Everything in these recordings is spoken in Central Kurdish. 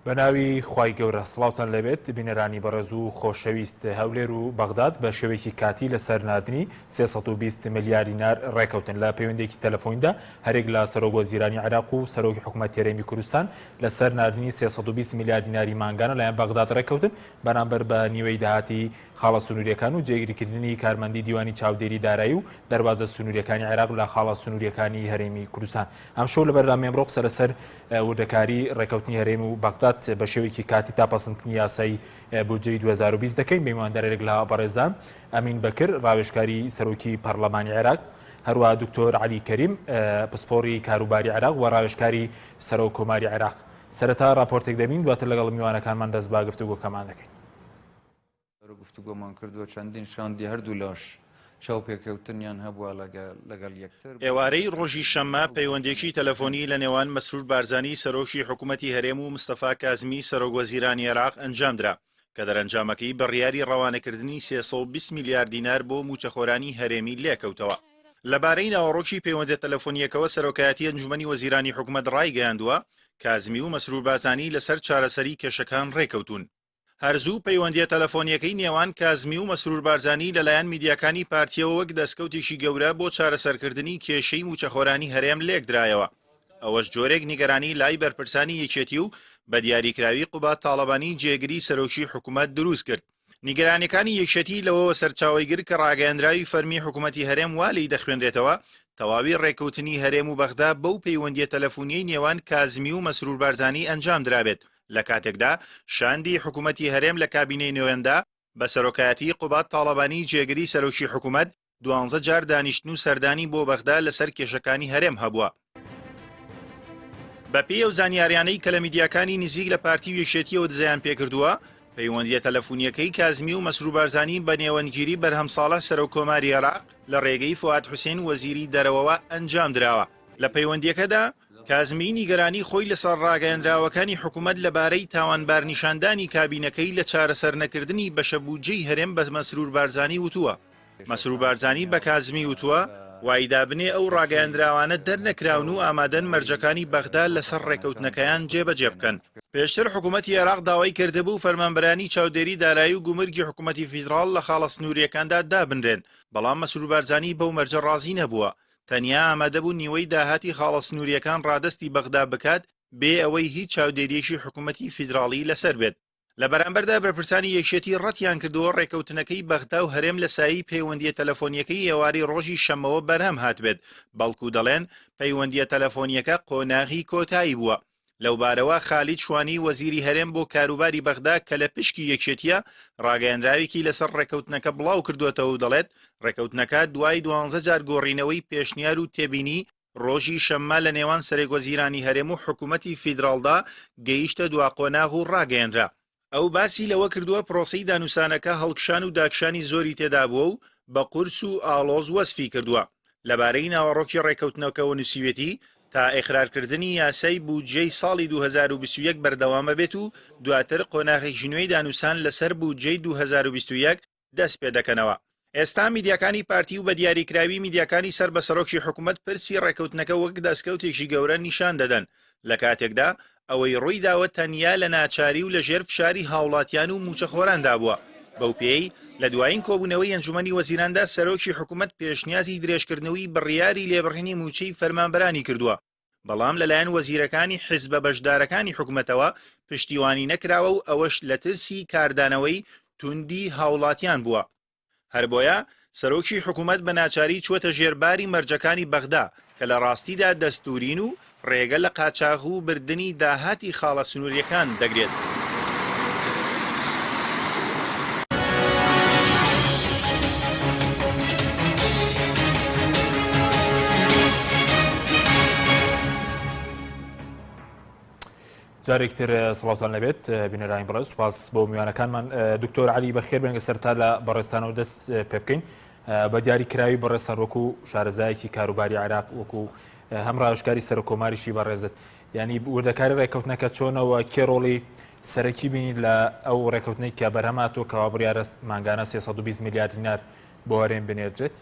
بەناوی خوای گەورە سڵاوتان لەبێت بینەرانی بەڕێز و خۆشەویست هەولێر و بەغداد بە شێوەیەکی کاتی لە سەرناردنی 320 ملیار دینار ڕێکەوتن لە پەیوەندێکی تەلەفۆنیدا هەرێک لە سەرۆکوەزیرانی عێراق و سەرۆکی حکوومەتی هەرێمی کوردستان لە سەرناردنی 320 ملیار دیناری مانگانە لەلایەن بەغداد ڕێکەوتن بەرامبەر بە نیوەی داهاتی خاڵە سنووریەکان و جێگیرکردنی کارمەندی دیوانی چاودێری دارایی و دەربازە سنووریەکانی عێراق لە خاڵە سنووریەکانی هەرێمی کوردستان. ئەم شەو لەبەردام ئێمڕۆ قسە لەسەر وردەکاری ڕێکەوتنی هەرێم و بەغداد بە شێوەیەکی کاتی تاپەسەندنی یاسایی بودجەی 2020 دەکەین بە میواندارێک لە بەڕێزان ئەمین بەکر ڕاوێژکاری سەرۆکی پەرلەمانی عێراق، هەروە دکتۆر عەلی کەریم پسپۆڕی کاروباری عێراق و ڕاوێژکاری سەرۆک کۆماری عێراق. سەرەتا راپۆرتێک دەبین دواتر لەگەڵ میوانەکانمان دەست با گفتوگۆکەمان دەکەین. گفتوگۆمان کردووە چەندین شاندی هەردوو لاش شاو پێکەوتنیان هەبووە لەگەڵ یەکتر. ئێوارەی ڕۆژی شەممە پەیوەندێکی تەلەفۆنی لە نێوان مەسرور بارزانی سەرۆکی حکوومەتی هەرێم و مستەفا کازمی سەرۆکوەزیرانی عێراق ئەنجامدرا کە دەرەنجامەکەی بڕیاری ڕەوانەکردنی 320 میلیارد دینار بۆ موچەخۆرانی هەرێمی لێکەوتەوە. لەبارەی ناوەڕۆکی پەیوەندە تەلەفۆنیەکەوە سەرۆکایەتی ئەنجومەنی وەزیرانی حکوومەت ڕایگەیاندووە کازمی و مەسرور بارزانی لەسەر چارەسەری کێشەکان ڕێکەوتون. هەرزوو پەیوەندیە تەلەفۆنیەکەی نێوان کازمی و مەسرور بارزانی لەلایەن میدیاکانی پارتیەوە وەک دەستکەوتێکی گەورە بۆ چارەسەرکردنی کێشەی موچەخۆرانی هەرێم لێک درایەوە. ئەوەش جۆرێک نیگەرانی لای بەرپرسانی یەکێتی و بە دیاریکراوی قوبات تاڵەبانی جێگری سەرۆکی حکوومەت دروست کرد. نیگەرانەکانی یەکێتی لەوەوە سەرچاوەیگر کە ڕاگەیاندراوی فەرمی حکوومەتی هەرێم والی دەخوێنرێتەوە تەواوی ڕێکەوتنی هەرێم و بەغدا بەو پەیوەندیە تەلەفۆنیەی نێوان کازمی و مەسرور بارزانی ئەنجام درابێت. لە کاتێکدا شاندی حکوومەتی هەرێم لە کابینەی نوێندا بە سەرۆکایەتی قوبات تاڵەبانی جێگری سەرۆکی حکوومەت 12 جار دانیشتن و سەردانی بۆ بەغدا لەسەر کێشەکانی هەرێم هەبووە. بەپێی ئەو زانیاریانەی کە لە میدیاکانی نزیک لە پارتی و یەکێتیەوە دزیان پێکردووە، پەیوەندیە تەلەفۆنیەکەی کازمی و مەسرور بارزانی بە نێوەندگیری بەرهەم ساڵە سەرۆک کۆماری عێراق لە ڕێگەی فواد حوسێن وەزیری دەرەوەوە ئەنجام درراوە. لە پەیوەندیەکەدا کازمی نیگەرانی خۆی لەسەر ڕاگەیاندراوەکانی حکوومەت لەبارەی تاوانبار نیشاندانی کابینەکەی لە چارەسەر نەکردنی بەشەبوجەی هەرێم بە مەسرور بارزانی وتووە. مەسرور بارزانی بە کازمی وتووە وایدابنێ ئەو ڕاگەیاندراوانە دەرنەکراون و ئامادەن مەرجەکانی بەغدا لەسەر ڕێکەوتنەکەیان جێبەجێ بکەن. پێشتر حکوومەتی عێراق داوای کردهبوو فەرمانبەرانی چاودێری دارایی و گومرگی حکوومەتی فیدراڵ لە خاڵە سنووریەکاندا دابنرێن، بەڵام مەسرور بارزانی بەو مەرجە ڕازی نەبووە. تەنیا ئامادەبوو نیوەی داهاتی خاڵە سنووریەکان ڕادستی بەغدا بکات بێ ئەوەی هیچ چاودێریەکی حکوومەتی فیدراڵی لەسەر بێت. لە بەرامبەردا بەرپرسانی یەکێتی ڕەتیان کردووە ڕێکەوتنەکەی بەغدا و هەرێم لە سایی پەیوەندیە تەلەفۆنیەکەی ئێواری ڕۆژی شەمەوە بەرهەم هاتبێت، بەڵکو دەڵێن پەیوەندیە تەلەفۆنیەکە قۆناغی کۆتایی بووە. لەوبارەوە خالید شوانی وەزیری هەرێم بۆ کاروباری بەغدا کە لە پشکی یەکێتیە ڕاگەیاندراوێکی لەسەر ڕێکەوتنەکە بڵاو کردوێتەوە و دەڵێت ڕێکەوتنەکە دوای 12 جار گۆڕینەوەی پێشنیار و تێبینی ڕۆژی شەممە لە نێوان سەرۆکوەزیرانی هەرێم و حکوومەتی فیدراڵدا گەیشتە دوا قۆناغ و ڕاگەیاندرا. ئەو باسی لەوە کردووە پرۆسەی دانووسانەکە هەڵکشان و داکشانی زۆری تێدا بووە و بە قورس و ئاڵۆز وەسفی کردووە. لەبارەی ناوەڕۆکی ڕێکەوتنەوەکەوە نووسیوێتی تا ئێقرارکردنی یاسای بودجەی ساڵی 2021 بەردەوامە بێت و دواتر قۆناغێکی نوێی دانووسان لەسەر بودجەی 2021 دەست پێ دەکەنەوە. ئێستا میدیاکانی پارتی و بە دیاریکراوی میدیاکانی سەر بە سەرۆکی حکوومەت پرسی ڕێکەوتنەکە وەک دەستکەوتێکی گەورە نیشان دەدەن، لە کاتێکدا ئەوەی ڕووی داوە تەنیا لە ناچاری و لە ژێر فشاری هاوڵاتیان و موچەخۆراندا بووە. بەو پێی لە دوایین کۆبوونەوەی ئەنجومەنی وەزیراندا سەرۆکی حکوومەت پێشنیازی درێژکردنەوەی بڕیاری لێبڕینی موچەی فەرمانبەرانی کردووە، بەڵام لەلایەن وەزیرەکانی حیزبە بەشدارەکانی حکوومەتەوە پشتیوانی نەکراوە و ئەوەش لە ترسی کاردانەوەی توندی هاوڵاتیان بووە. هەر بۆیە سەرۆکی حکوومەت بە ناچاری چووەتە ژێرباری مەرجەکانی بەغدا کە لە ڕاستیدا دەستورین و ڕێگە لە قاچاغ و بردننی داهاتی خاڵە سنووریەکان دەگرێت. جارێکتر سڵاوتان لەبێت بینەرانی بەڕێز، سوپاس بۆ میوانەکانمان. دکتۆر عەلی بەخێر بێنگە سەرتا لە بەڕێستانەوە دەست پێ بکەین بە دیاریکراوی بەڕێستان وەکو شارەزایەکی کاروباری عێراق وەکو هەم ڕاوێژکاری سەرۆکۆماریشی بەڕێزت، ینی وردەکاری ڕێکەوتنەکە چۆنەوە کێ ڕۆڵی سەرەکی بینید لە ئەو ڕێکەوتنەی کە بەرهەماتەوە کەوا بڕیارە مانگانە 320 میلیارد دینار بۆ هەرێم بنێردرێت؟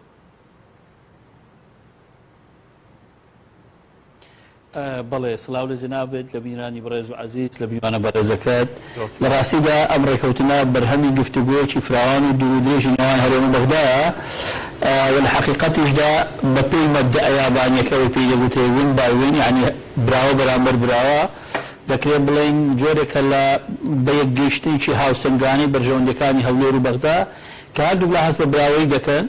بەڵێ سڵاو لە جەنابێت لە بینانی بەڕێز و عەزیز لە بیوانە بەڕێزەکەت لە ڕاستیدا ئەم ڕێکەوتنە بەرهەمی گفتوگۆیەکی فراوان و دوور و درێژی نێوان هەرێم و بەغدایە و لە حەقیقەتیشدا بە پێی مەبدەئە یابانیەکەوەی پێی دەگوترێ وین بای وین یعنی براوە بەرامبەر براوە دەکرێت بڵێن جۆرێکە لە بە یەکگەیشتنێکی هاوسەنگانەی بەرژەوەندەکانی هەولێر و بەغدا کە هەردوو لە هەست بە براوەی دەکەن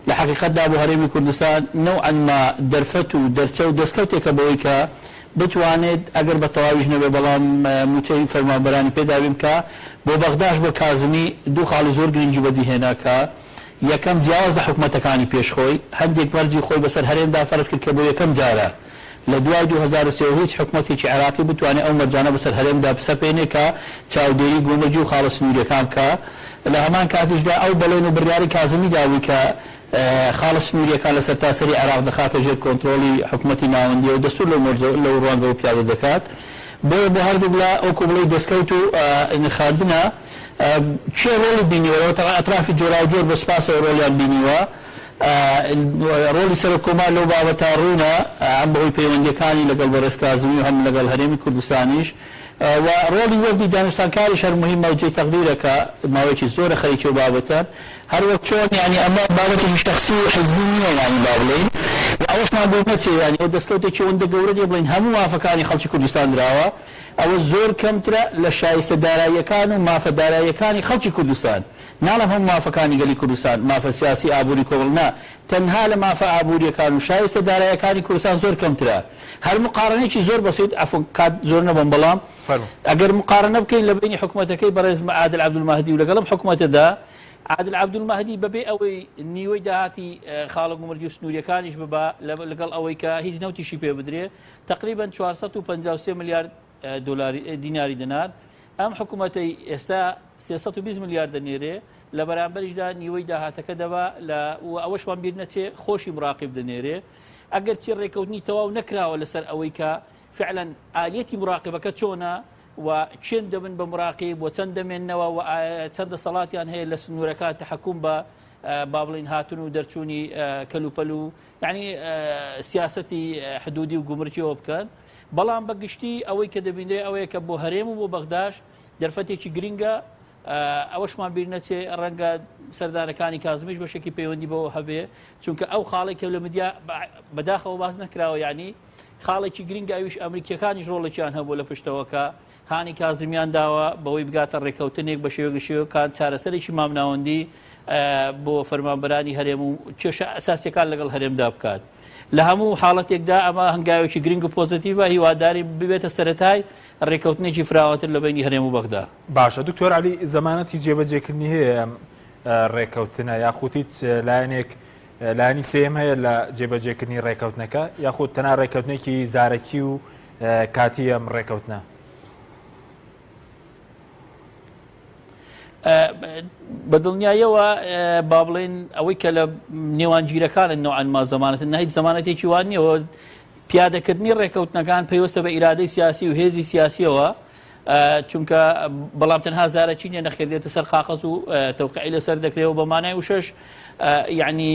لە حقیقەتدا بۆ هەرێمی کوردستان نەوعاً ما دەرفەت و دەرچە و دەستکەوتێکە بەوەی کە بتوانێت ئەگەر بە تەواویش نەبێ بەڵام موچەی فەرمانبەرانی پێداویم کە بۆ بەغداش بە کازمی دوو خاڵی زۆر گرنگی بەدیهێنا کە یەکەم جیاواز لە حکومەتەکانی پێشخۆی هەندێک مەرجی خۆی بەسەر هەرێمدا فەرز کرد کە بۆ یەکەم جارە لە دوای 2003 هیچ حکومەتێکی عێراقی بتوانێت ئەو مەرجانە بەسەر هەرێمدا بسەپێنێ کە چاودێری گۆمەرجی و خاڵە سنووریەکان بکە لە هەمان کاتیشدا ئەو بەڵێن و بڕیاری کازمی داوی کە خاڵە سنووریەکان لە سەرتاسەری عێراق دەخاتە ژێر کۆنتڕۆلی حکومەتی ناوەندی و دەستور لەو ڕوانگەوە پیادە دەکات بۆیە بۆ هەردوو بڵا ئەو کۆبڵەی دەستکەوت و نرخاندنە چێ ڕۆڵی بینیوەەوە تا ئەطرافی جۆرا و جۆر بە سپاسەوە ڕۆلیان بینیوە ڕۆلی سەرۆکۆمار لەو بابەتە ڕوونە ئەم بەهۆی پەیوەندیەکانی لەگەڵ بەڕێز کازمی و هەم لەگەڵ هەرێمی کوردستانیش و ڕۆلی وەفدی دانوستانکاریش هەر مهمە و جێی تەقدیرەکە ماوەیەکی زۆرە خەریکی و بابەتەن هەر وەک چۆن یعنی ئەمە بابەتێکی شەخسی و حیزبی نییە یعنی با بڵێن ئەوەشمان بۆ نەچێ یعنی ئەو دەستکەوتێکی ئەوەندە گەورە دێ بڵێن هەموو مافەکانی خەڵکی کوردستان دراوە ئەوە زۆر کەمترە لە شایستە داراییەکان و مافە داراییەکانی خەڵکی کوردستان ناڵم هەموو مافەکانی گەلی کوردستان مافە سیاسی ئابووری کۆڵ نا تەنها لە مافە ئابووریەکان و شایستە داراییەکانی کوردستان زۆر کەمترە هەر مقارنەیەکی زۆر بەسیط ئەفۆن کات زۆر نەبم بەڵام ئەگەر مقارنە بکەین لە بینی حکومەتەکەی بەڕێز عادل عەبدولمەهدی و لەگەڵم حکومەتەدا عادل عەبدولمەهدی بەبێ ئەوەی نیوەی داهاتی خاڵە گومەرجی و سنووریەکانیش ببا لەگەڵ ئەوەی کە هیچ نەوتیشی پێ بدرێ تقریبا 453 ملیارد دیناری دینار ئەم حکوومەتەی ئێستا 320 ملیارد دەنێرێ لە بەرامبەریشدا نیوەی داهاتەکە دەبا و ئەوەشمان بیر نەچێ خۆشی مراقب دەنێرێ ئەگەر چی ڕێکەوتنی تەواو نەکراوە لەسەر ئەوەی کە فعلا ئالەتی مراقبەکە چۆنە و چێن دەبن بە مراقب و چەند دەمێننەوە و چەندە سەڵاتیان هەیە لە سنوورەکان تەحەکوم بە با بڵین هاتون و دەرچوونی کەلوپەل و یعنی سیاسەتی حدودی و گومرجیەوە بکەن بەڵام بەگشتی ئەوەی کە دەبینرێ ئەوەیە کە بۆ هەرێم و بۆ بەغداش دەرفەتێکی گرنگە ئەوەشمان بیر نەچێ ڕەنگە سەردانەکانی کازمیش بەشێکی پەیوەندی بەوە هەبێ چونکە ئەو خاڵێک کە لە مدیا بەداخەوە باز نەکراوە یعنی خاڵێکی گرنگ ئەویش ئەمریکیەکانیش ڕۆڵێکیان هەبوو لە پشتەوەکە هانی کازمیان داوە بەوەی بگاتە ڕێکەوتنێک بە شێوەگەشێوەکان چارەسەرێکی مامناوەندی بۆ فەرمانبەرانی هەرێم و کێشە ئەساسیەکان لەگەڵ هەرێمدا بکات لە هەموو حاڵەتێکدا ئەمە هەنگاوێکی گرنگ و پۆزتیڤە هیواداری ببێتە سەرەتای ڕێکەوتنێکی فراوانتر لە بینی هەرێم و بەغدا باشە دکتۆر عەلی زەمانەتی جێبەجێکردنی هەیە ئەم ڕێکەوتنە یاخود هیچ لایەنێک لایەنی سێم هەیە لە جێبەجێکردنی ڕێکەوتنەکە یاخود تەنها ڕێکەوتنێکی زارەکی و کاتی ئەم ڕێکەوتنە بەدڵنیایەوە با بڵێن ئەوەی کە لە نێوانگیرەکانن نەوعان ما زەمانەتن نەهیچ زەمانەتێکی وان نییەوە پیادەکردنی ڕێکەوتنەکان پێوەستە بە ئیرادەی سیاسی و هێزی سیاسیەوە چونکە بەڵام تەنها زارەکی نیە نەخێردێتە سەر قاقەز و تەوقیعی لەسەر دەکرێەوە بە مانای وشەش یعنی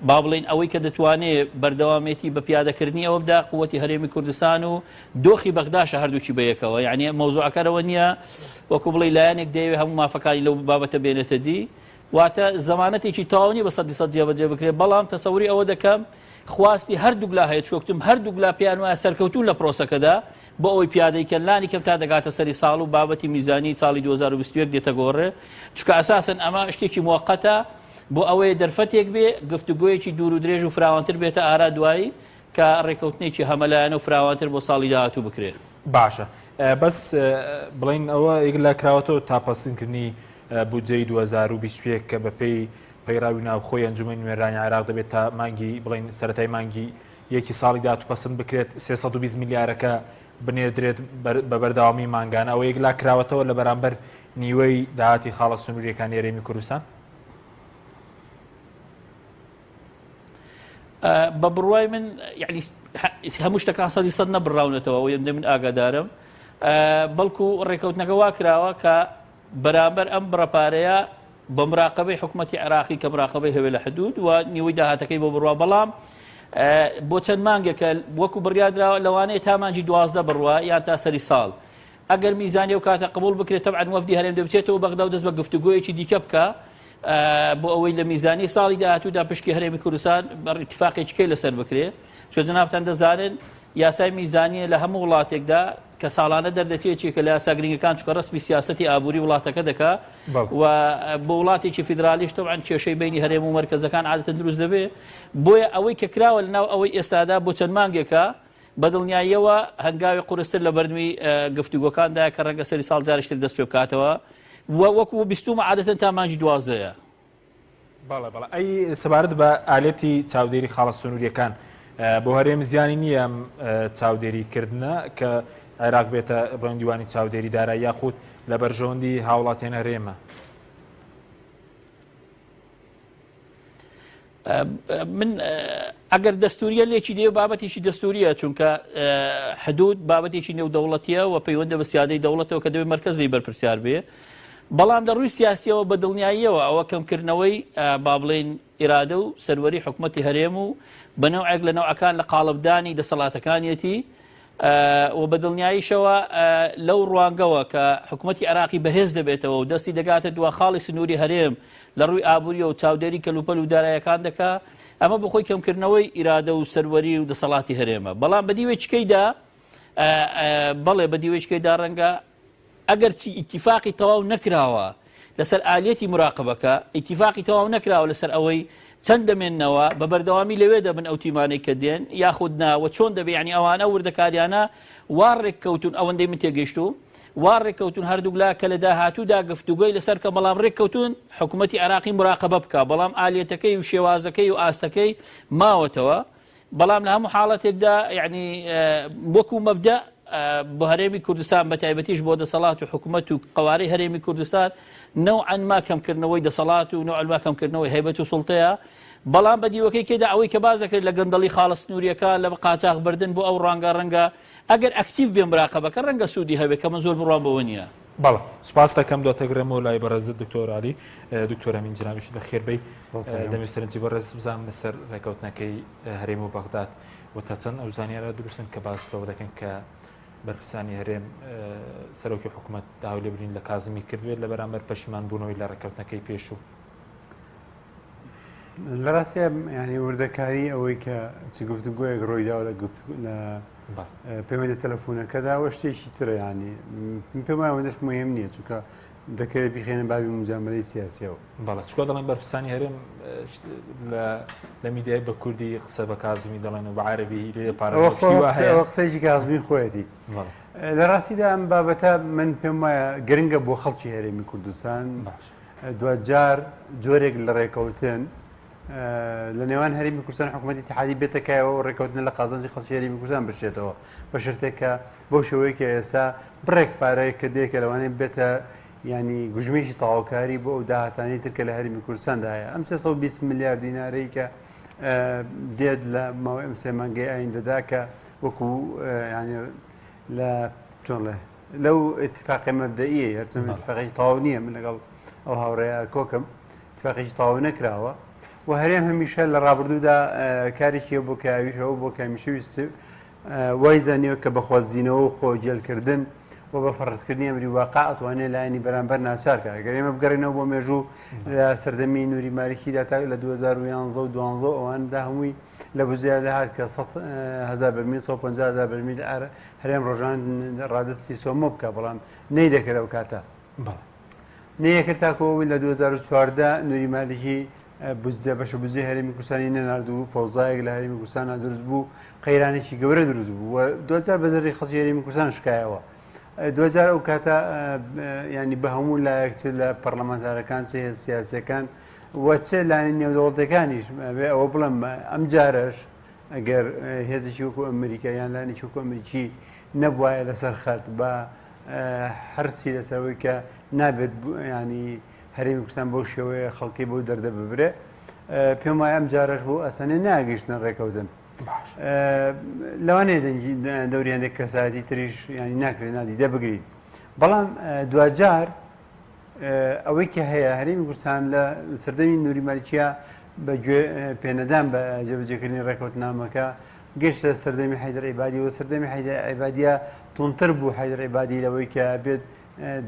با بڵێن ئەوەی کە دەتوانێت بەردەوامێتی بە پیادەکردنی ئەوە بدا قووەتی هەرێمی کوردستان و دۆخی بەغداشە هەردووچی بەیەکەوە یعنی مەوزوعەکەرەوە نییە وەکو بڵێ لایەنێک دەیەوێت هەموو مافەکانی لەو بابەتە بێنێتە دی واتە زەمانەتێکی تەواو نیە بە 100% جێبەجێ بکرێت بەڵام تەسەوری ئەوە دەکەم خواستی هەردووگلا هەیە چۆکتم هەردووگلا پیان وایە سەرکەوتون لە پرۆسەکەدا بۆ ئەوەی پیادەیکەن لانی کەم تا دەگاتە سەری ساڵ و بابەتی میزانی ساڵی 2021 دێتە گۆڕێ چونکە ئەساسەن ئەمە شتێکی موقەتە بۆ ئەوەی دەرفەتێک بێ گفتوگۆیەکی دوور و درێژ و فراوانتر بێتە ئارا دوایی کە ڕێکەوتنێکی هەمەلایەنە و فراوانتر بۆ ساڵی داهاتوو بکرێت باشە بەس بڵین ئەوە یەک لە کراوەتەوە تاپەسندکردنی بودجەی 2021 کە بەپێی پەیڕاوی ناوخۆی ئەنجومەنی نوێنەرانی عێراق دەبێت تا مانگی بڵین سەرەتای مانگی یەکی ساڵی داهاتوو پەسەند بکرێت 320 میلیارەکە بنێدرێت بە بەردەوامی مانگانە ئەوە یەک لا کراوەتەوە لە بەرامبەر نیوەی داهاتی خاڵە سنووریەکانی هەرێمی کوردستان بە بڕوای من یعنی هەموو شتەکان 100% نەبڕاونەتەوە و ئەمدە من ئاگادارم بەڵکو ڕێکەوتنەکە وا کراوە کە بەرامبەر ئەم بڕەپارەیە بە مراقبەی حکوومەتی عێراقی کە مراقبەی هەوێ لە حدود و نیوەی داهاتەکەی بۆ بڕوا بەڵام بۆ چەند مانگێکە وەکو بڕیادراوە لەوانەیە تا مانجی 12 بڕوە یان تا سەری ساڵ ئەگەر میزانی و کاتە قبول بکرێت تەبعەن وەفدی هەرێم دەبچێتەوە بەغدا و دەست بە گفتوگۆیەکی دیکە بکە بۆ ئەوەی لە میزانی ساڵی داهاتوودا پشکی هەرێمی کوردستان اتفاقێکی کەی لەسەر بکرێت چۆ جەنابتان دەزانن یاسای میزانیە لە هەموو وڵاتێکدا کە ساڵانە دەردەچێتێکە لە یاسا گرنگەکان چکە ڕسمی سیاسەتی ئابووری وڵاتەکە دەکا و بۆ وڵاتێکی فیدرالیش تەبعەن کێشەی بینی هەرێم و مەرکەزەکان عادەتەن دروست دەبێت بۆیە ئەوەی کە کراوە لەناو ئەوەی ئێستادا بۆ چەند مانگێکە بەدڵنیاییەوە هەنگاوی قورستر لە بەردەمی گفتوگۆکاندایە کە ڕەنگە سەری ساڵ جارشتر دەست پێ بکاتەوە وەکو بیستومە عادەتەن تا مانجی 12ەیە. بەڵێ بەڵێ ئەی سەبارەت بە ئالێتی چاودێری خاڵە سنووریەکان بۆ هەرێم زیانی نییە ئەم چاودێریکردنە کە عێراق بێتە ڕێندیوانی چاودێری دارایی یاخود لە بەرژەوەندی هاوڵاتیان هەرێمە. من ئەگەر دەستوریە لێکی دێ بابەتێکی دەستوریە چونکە حدود بابەتێکی نێودەوڵەتیە و پەیوەندە بە سیادەی دەوڵەتەوە کە دەبێت مەرکەزی بەرپرسیار بێ بەڵام لە ڕووی سیاسیەوە بە دڵنیاییەوە ئەوە کەمکردنەوەی با بڵێن ئیرادە و سەروەری حکوومەتی هەرێم و بەنەوعێک لە نەوعەکان لە قاڵبدانی دەسەڵاتەکانیەتی و بە دڵنیاییشەوە لەو ڕوانگەوە کە حکوومەتی عێراقی بەهێز دەبێتەوە و دەستی دەگاتە دوا خاڵی سنووری هەرێم لە ڕووی ئابووریە و چاودێری کەلوپەل و دارایەکان دەکا ئەمە بخۆی کەمکردنەوەی ئیرادە و سەروەری و دەسەڵاتی هەرێمە بەڵام بەدیوێچکەیدا بەڵێ بەدیوێچکەیدا ڕەنگە ئەگەر چی ئیتیفاقی تەواو نەکراوە لەسەر ئالێتی مراقبەکە ئیتیفاقی تەواو نەکراوە لەسەر ئەوەی چەند دەمێننەوە بە بەردەوامی لەوێ دەبن ئەو تیمانەی کە دێن یاخود ناوە چۆن دەبێ ینی ئەوانە وردەکاریانە وا ڕێککەوتون ئەوەندەی من تێگەیشتوم وا ڕێککەوتون هەردوولا کە لە داهاتوودا گفتوگۆی لەسەر کە بەڵام ڕێککەوتون حکوومەتی عێراقی مراقبە بکە بەڵام ئالێتەکەی و شێوازەکەی و ئاستەکەی ماوەتەوە بەڵام لە هەموو حاڵەتێکدا یعنی وەکو مەبدە بۆ هەرێمی کوردستان بە تایبەتیش بۆ دەسەڵات و حکوومەت و قوارەی هەرێمی کوردستان نەوعەن ما کەمکردنەوەی دەسەڵات و نەوعەن ما کەمکردنەوەی هەیبەت و سوڵتەیە بەڵام بەدیوەکەی کێدا ئەوەی کە باز دەکرێت لە گەندەڵی خاڵە سنووریەکان لە قاچاق بردن بۆ ئەو ڕەنگە ئەگەر ئەکتیڤ بێ مراقبەکە ڕەنگە سوودی هەبێت کە من زۆر بڕوان بەوە نییە. بەڵێ سوپاس دەکەم دواتەگرێمەوە لای بەڕێزت دکتۆر عالی دکتۆر ئەمین جنابیش بەخێربەی دەمویسترنجی بەڕێز بزانم لەسەر ڕێکەوتنەکەی هەرێم و بەغداد و تا چەند ئەو زانیارە دروستن کە باس بەوە دەکەن کە بەرپرسانی هەرێم سەرۆکی حکوومەت داوای لێبرین لە کازمی کردوێت لە بەرامبەر پەشیمان بوونەوەی لە ڕێکەوتنەکەی پێشوو. لە ڕاستیە ینی وردەکاری ئەوەی کە چ گفتوگۆیەک ڕۆیداوە لە پەیوەندی تەلەفۆنەکەدا ئەوە شتێکی ترە ینی پێم وایە ئەوەندەش مهم نییە چونکە دەکرێت بخێنە بابی مجاملەی سیاسیەوە. بەڵێ چکۆ دەڵێن بەرپرسانی هەرێم لە میدیای بە کوردی قسە بە کازمی دەڵێن و بە عەرەبی لێ پارەوە قسەیەکی کازمی خۆیەتی. لە ڕاستیدا ئەم بابەتە من پێم وایە گرنگە بۆ خەڵکی هەرێمی کوردستان دوجار جۆرێک لە ڕێکەوتن لە نێوان هەرێمی کوردستان حکوومەتی اتحادی بێتەکایەوە و ڕێکەوتن لە قازانجی خەڵکی هەرێمی کوردستان بشێتەوە بە شرتێکە بۆ شێوەیەکە ئێستا بڕێک پارەیە کە دێکە لەوانەیە بێتە ینی گوژمێکی تەواوکاری بۆ ئەو داهاتانی تر کە لە هەرێمی کوردستاندا هەیە ئەم 320 میلیارد دینارەی کە دێت لە ماوەی ئەم سێ مانگەی ئایندەدا کە وەکو ینی لە چۆنڵێ لەو اتفاقی مەبدەئیە هەرچەند اتفاقی تەواو نییە من لەگەڵ ئەو هاوڕێیە کۆکم اتفاقی تەواو نەکراوە و هەرێم هەمیشە لە ڕابردوودا کارێکی بۆ کاویشەوە بۆ کامیشەویست وای زانیەوە کە بەخوازیینەوە و خۆجێلکردن و بە فەڕستکردنی ئەمری واقع ئەتوانێت لایەنی بەرامبەر ناچارکە ئەگەر ئێمە بگەڕێنەوە بۆ مێژوو لە سەردەمی نووری ماریکیدا تا لە 2011 و 12 ئەواندا هەمووی لە بزیادا هات کە 100,000 بەرمیل 150,000 بەرمیل هەرێم ڕۆژان ڕادستی سۆمە بکە بەڵام نەی دەکرێت ئەو کاتە نەیەکە تاکۆەوەی لە 2014 نووری مالیکی بەشە بزی هەرێمی کوردستانی نەناردوو فەوزایەک لە هەرێمی کوردستانە دروست بوو قەیرانێکی گەورە دروست بوو و 2000 بەزەری خەڵکی هەرێمی کوردستان شکایەوە 2000 ئەو کاتە ینی بە هەموو لایەک لە پەرلەمانتارەکان چ هێز سیاسیەکان وەچە لایەنی نێودەوڵەتەکانیش ئەوە بڵم ئەم جارەش ئەگەر هێزێکی وەکو ئەمریکا یان لایەنێکی وەکو ئەمریکی نەبوایە لەسەر خەت بە هەرسی لەسەرەوەی کە نابێت ینی هەرێمی کوردستان بۆ شێوەیە خەڵکی بۆ دەردە ببرێ پێم وایە ئەم جارەش بۆ ئەسانێ ناگەیشتن ڕێکەوتن لەوانەیە دەنگی دەوری هەندێک کەساتی تریش ینی ناکرێت نادی دەبگرین بەڵام دوجار ئەوەی کە هەیە هەرێمی کوردستان لە سەردەمی نووری مالیچیا بەگوێ پێنەدان بە جێبەجێکردنی ڕێکەوتنامەکە گەشتە سەردەمی حەیدەر عیبادی و سەردەمی حەیدەر عیبادیە تونتر بوو حەیدەر عیبادی لەوەی کە بێت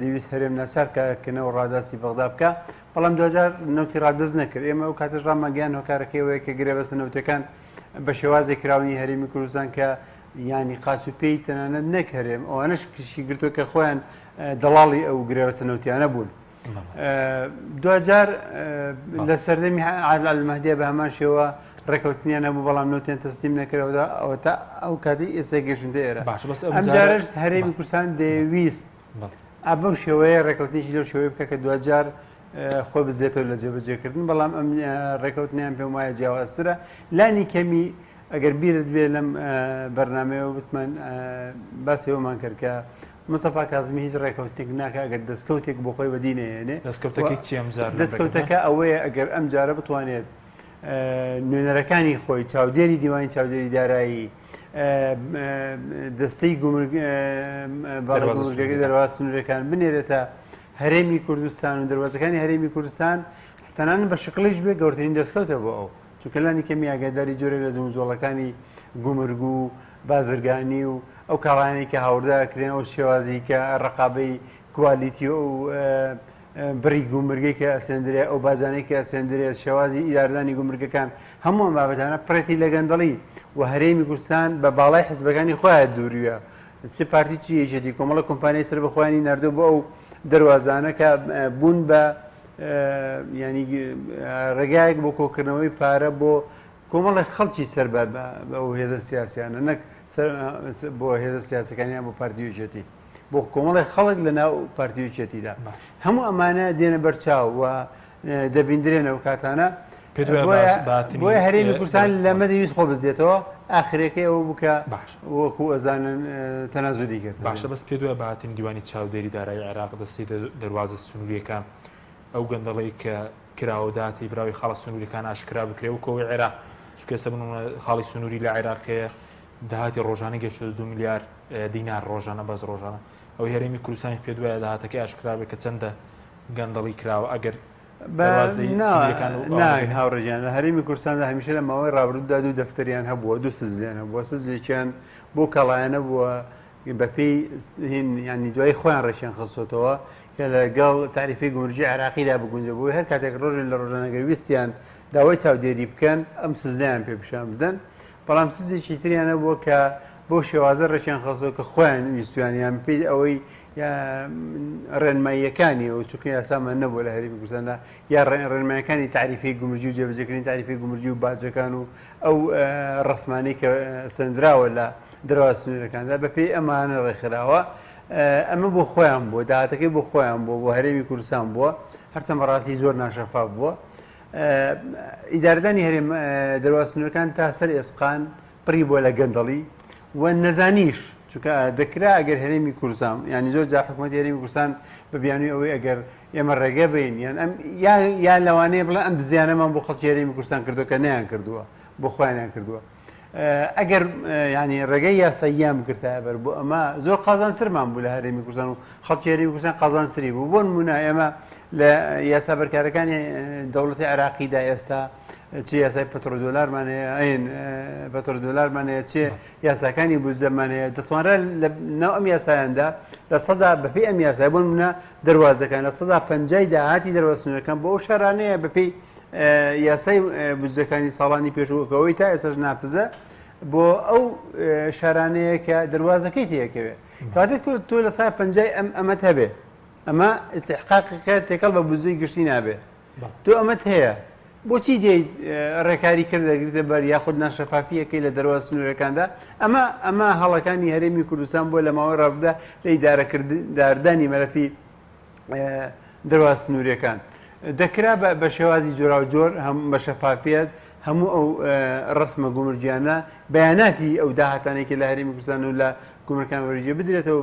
دەویست هەرێم ناچارکەکردنەوە ڕاداستی بەغدا بکە بەڵام 2000 نەوتی ڕادەست نەکرد ئێمە ئەو کاتەش ڕامەگەیان هۆکارەکەیەوەیە کە گرێ بەسە نەوتەکان بە شێوازێک کراونی هەرێمی کوردستان کە ینی قاچ و پێی تەنانەت نەکەرێم ئەوانش کشی گرتووە کە خۆیان دەڵاڵی ئەو گرێ بەسە نەوتیانە بوون 2000 لە سەردەمی عادل المەهدیە بە هەمان شێوە ڕێکەوتنیان هەبوو بەڵام نەوتیان تەسلیم نەکرەوە ئەوە تا ئەو کاتی ئێستا گەشتە ئێرە ئەمجارش هەرێمی کوردستان دەویست ئەبەو شێوەیە ڕێکەوتنیشی لەو شێوەیە بکە کە 2000 خۆی بزێتەوە لە جێبەجێکردن بەڵام ئەم ڕێکەوتنیان پێم وایە جیاوازترە لانی کەمی ئەگەر بیرت بێ لەم بەرنامەیەوە بتمان باسی ئەومان کرد کە مستەفا کاظمی هیچ ڕێکەوتێک ناکە ئەگەر دەستکەوتێک بۆ خۆی بەدینێنێ دەستکەوتەکەی چی ئەمجار دەستکەوتەکە ئەوەیە ئەگەر ئەم جارە بتوانێت نوێنەرەکانی خۆی چاودێری دیوانی چاودێری دارایی دەستەی گومرگەکە دەرواز سنوورەکان بنێرێتە هەرێمی کوردستان و دەواازەکانی هەرێمی کوردستان تەنانەت بە شکلیش بێ گەورترین دەستکەوتە بۆ ئەو چونکەلانی کەمی ئاگاداری جۆرێک لە زۆڵەکانی گومرگ و بازرگانی و ئەو کاڵانەی کە هاورداکرێن ئەو شێوازی کە ڕقابەی کوالیتی و بڕی گومرگی کە ئەسێندرێ ئەو بازانەی کە ئەسێندرێت شێوازی ئیداردانی گومرگەکان هەموو بابەتانە پڕێتی لە گەندەڵی و هەرێمی کوردستان بە باڵای حزبەکانی خۆیان دووریوە چ پارتی چی یەکێتی کۆمەڵە کۆمپانیای سەر بەخۆیانی نردووە بۆ ئەو دەواازانە کە بوون بە ینی ڕێگایەک بۆ کۆکردنەوەی پارە بۆ کۆمەڵی خەڵکی سەر بە ئەو هێزە سیاسیانە نەک بۆ هێزە سیاسەکانیان بۆ پارتیوچێتی بۆ کۆمەڵی خەڵک لە ناو پارتیوچێتیدا هەموو ئەمانە دێنە بەرچاو و دەبیندرێنەوە کاتانە بۆیە هەرێمی کوردستان لەمە دەویست خۆ بزێتەوە ئاخرەکەی ئەوە بکە وەکو ئەزانن تەنازولی کرد باشە بەس پێ دوایە بەهاتین دیوانی چاودێری دارایی عێراق دەستی دەواازە سنووریەکان ئەو گەندەڵی کە کراوەداتی براوی خاڵە سنووریەکان ئاشکرا بکرێ و کۆی عێراق چکەسە بن خاڵی سنووری لە عێراقەیە داهاتی ڕۆژانە گەشت 2 میلیارد دینار ڕۆژانە بەس ڕۆژانە ئەو هەرێمی کوردستانی پێ دوایە داهاتەکەی ئاشکرا بێت کە چەندە گەندەڵی کراوە ئەگەر ناوی هاوڕێژیان لە هەرێمی کوردستاندا هەمیشە لە ماوەی ڕابردوودا دوو دەفتەریان هەبووە دوو سزلیان هەبووە سزلێکیان بۆ کەڵایەنە بووە بەپێی ینی دوای خۆیان ڕێکیان خستۆتەوە کە لەگەڵ تاریفی گومرجی عراقیدا بگونجە بووی هەر کاتێک ڕۆژن لە ڕۆژانەگەر ویستیان داوای چاودێری بکەن ئەم سزلیان پێ پیشان بدەن بەڵام سزێکی تریانە بووە کە بۆ شێوازە ڕێکیان خستەوە کە خۆیان ویستویانیان پێی ئەوەی ڕێنماییەکانی و چونکە یاسامان نەبووە لە هەرێمی کوردستاندا یا ڕێنمایەکانی تعریفی گومرجی و جێبەجێکردنی تعریفی گومرجی و باجەکان و ئەو ڕسمانەی کە سندراوە لە دەرواز سنوورەکاندا بەپێی ئەمانە ڕێکخراوە ئەمە بۆ خۆیان بووە داهاتەکەی بۆ خۆیان بووە بۆ هەرێمی کوردستان بووە هەرچەند بەڕاستی زۆر ناشەفاف بووە ئیدارەدانی هەرێم دەرواز سنوورەکان تا سەر ئێسقان پڕی بووە لە گەندەڵی و نەزانیش چونکە دەکرا ئەگەر هەرێمی کوردستان ینی زۆر جا حکوومەتی هەرێمی کوردستان بە بیانووی ئەوەی ئەگەر ئێمە ڕێگە بین یا لەوانەیە بڵێن ئەم دزیانەمان بۆ خەڵکی هەرێمی کوردستان کردووە کە نەیان کردووە بۆ خۆیانیان کردووە ئەگەر ینی ڕێگەی یاساییان بکردایە بەر بۆ ئەمە زۆر قازانسرمان بوو لە هەرێمی کوردستان و خەڵکی هەرێمی کوردستان قازانسری بوو بۆ نمونە ئێمە لە یاسا بەرکارەکانی دەوڵەتی عێراقیدا ئێستا چی یاسای پەترۆدۆلارمانەیە ئەین پەترۆدۆلارمانەیە چێ یاساکانی بوزەمانەیە دەتوانرا لە ناو ئەم یاسایاندا لە سەدا بەپێی ئەم یاسای بۆ نمونە دەواازەکان لە سەدا 50 داهاتی دەرەوەسنوورەکان بۆ ئەو شارانەیە بەپێی یاسای بوزەکانی ساڵانی پێشوەکەەوەی تا ئێساش نافزە بۆ ئەو شارانەیە کە دەواازەکەی تەیەکەوێت کاتێک تۆ لە سای 50 ئەمەت هەبێ ئەمە استحقاقەکە تێکەڵ بە بوزەی گشتی نابێ تۆ ئەمەت هەیە بۆچی دێیت ڕێکاری کرد دەگریتە بەر یاخود ناشەفافیەکەی لە دەرواز سنوورەکاندا ئەمە هەڵەکانی هەرێمی کوردستان بۆ لە ماوەی ڕابردوودا لە ئیدارەدانی مەلەفی دەرواز سنوورەکان دەکرا بە شێوازی جۆرا و جۆر بە شەفافیت هەموو ئەو ڕسمە گومرجیانە بەیاناتی ئەو داهاتانێکی لە هەرێمی کوردستان و لە گومرگەکان وەرجێ بدرێتەوە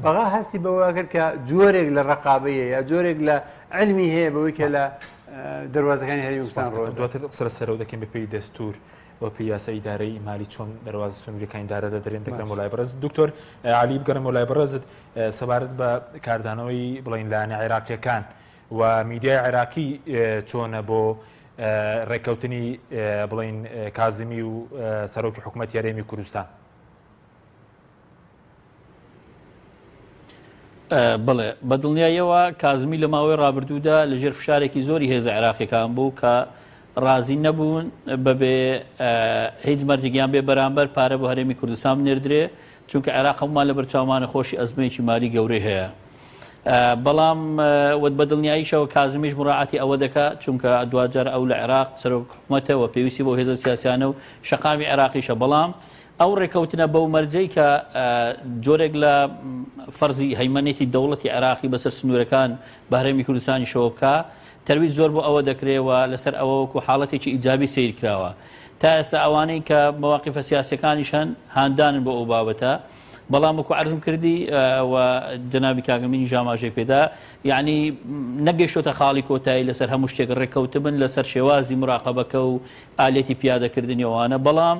بەغا هەستی بەوە کرد کە جۆرێک لە ڕقابەیە یا جۆرێک لە علمی هەیە بەوەی کە لە دەواازەکانی هەرێمی کوردستان ڕۆ دواتر قسە سەرەوە دەکەین بەپێی دەستور وە پیاسە ئیدارەی مالی چۆن دەواازە سنووریەکانی دارە دەدرێن دەکرم وڵای بەڕز دکتۆر علی بگەڕم وڵای بەڕزت سەبارەت بە کاردانەوەی بڵین لایەنە عێراقیەکان و میدیای عێراقی چۆنە بۆ ڕێککەوتنی بڵین کازمی و سەرۆکی حکوومەت یاریێمی کوردستان. بڵێ بە دڵنیاییەوە کازمی لە ماوەی ڕابردوودا لەژێر فشارێکی زۆری هێزە عێراقیەکان بوو کە ڕازی نەبوون بەبێ هیچ مەرجێکیان بێ بەرامبەر پارە بۆ هەرێمی کوردستان بنێردرێ چونکە عێراق هەمومان لە بەرچاومانە خۆشی ئەزمەیەکی مالی گەورەی هەیە. بەڵام وەک بە دڵنیاییشەوە کازمیش مراعاتی ئەوە دەکات چونکە دوجار ئەو لە عێراق سەرۆک حکوومەتەوە پێویستی بۆ هێزە سیاسیانە و شەقامی عێراقیشە. بەڵام ئەو ڕێکەوتنە بەو مەرجەی کە جۆرێک لە فەرزی هەیمەنێتی دەوڵەتی عێراقی بەسەر سنوورەکان بە هەرێمی کوردستانی شەوە بکە تەرویج زۆر بۆ ئەوە دەکرێەوە لەسەر ئەوە وەکو حاڵەتێکی ئیجابی سیر کراوە. تا ئێستا ئەوانەی کە مەواقیفە سیاسیەکانیشان هاندانن بۆ ئەو بابەتە. بەڵام وەکو عەرزم کردی و جەنابی کاگەمینی ژاماژەی پێدا یعنی نەگەیشتۆتە خاڵی کۆتایی لەسەر هەموو شتێک ڕێککەوتبن لەسەر شێوازی مراقەبەکە و ئالێتی پیادەکردنی ئەوانە. بەڵام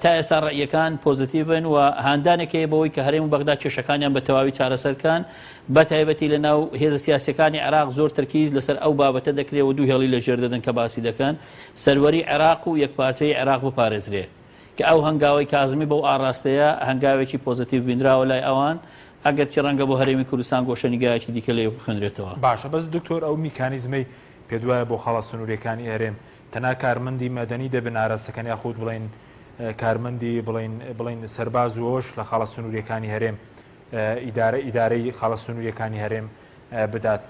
تا ئێستا ڕێیەکان پۆزیتیڤن و هاندانێکی بەوەی کە هەرێم و بەغدا کێشەکانیان بە تەواوی چارەسەرکان بە تایبەتی لە ناو هێزە سیاسیەکانی عێراق زۆر تەرکیز لەسەر ئەو بابەتە دەکرێت و دوو هێڵی لە ژێر دەدەن کە باسی دەکەن سەروەری عێراق و یەکپارچەی عێراق بپارێزرێ کە ئەو هەنگاوی کازمی بەو ئاڕاستەیە هەنگاوێکی پۆزیتیڤ بینراوە لای ئەوان ئەگەر چی ڕەنگە بۆ هەرێمی کوردستان گۆشەنیگایەکی دیکە لێ بخوێنرێتەوە. باشە بەس دکتۆر ئەو میکانیزمەی پێدوایە بۆ خەڵە سنووریەکانی هەرێم تەنها کارمەندی مەدەنی دەبن ئاراستەکان یاخود بڵین کارمەندی بڵین سەرباز و ئەوش لە خاڵە سنووریەکانی هەرێم ئیدارەی خاڵە سنووریەکانی هەرێم بدات.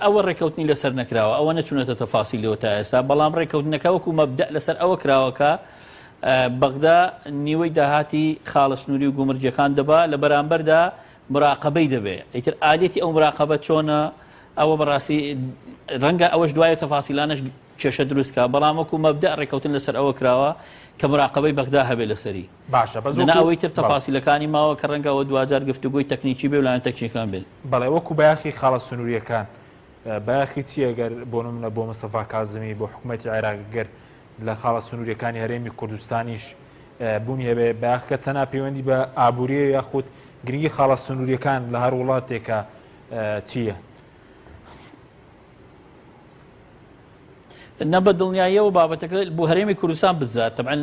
ئەوە ڕێکەوتنی لەسەر نەکراوە ئەوە نەچونێتە تەفاسیلەوە تا ئێستا. بەڵام ڕێکەوتنەکە وەکو مەبدە لەسەر ئەوە کراوەکە بەغدا نیوەی داهاتی خاڵە سنووری و گومرجەکان دەبا لە بەرامبەردا مراقەبەی دەبێ. ئیتر ئالێتی ئەو مراقەبە چۆنە ئەوە بەڕاستی ڕەنگە ئەوەش دوایە تەفاسیلانش کێشە دروستکە. بەڵام وەکو مەبدە ڕێکەوتن لەسەر ئەوە کراوە کە مراقەبەی بەغدا هەبێ لەسەری. باشە بەزنا ئەوەی تر تەفاسیلەکانی ماوە کە ڕەنگەوە دوجار گفتوگۆی تەکنیکی بێ و لایەن تەکنیکان بێن. بەڵێ وەکو بەیاخی خاڵە سنووریەکان بەیاخی چی ئەگەر بۆ نمونە بۆ مستەفا کازمی بۆ حکوومەتی عێراق گەر لە خاڵە سنووریەکانی هەرێمی کوردستانیش بوونی هەبێ بەیاخکە تەنها پەیوەندی بە ئابووریە یاخود گرنگی خاڵە سنووریەکان لە هەر وڵاتێکە چییە؟ نە بە دڵنیاییەوە بابەتەکە بۆ هەرێمی کوردستان بزات تەبعەن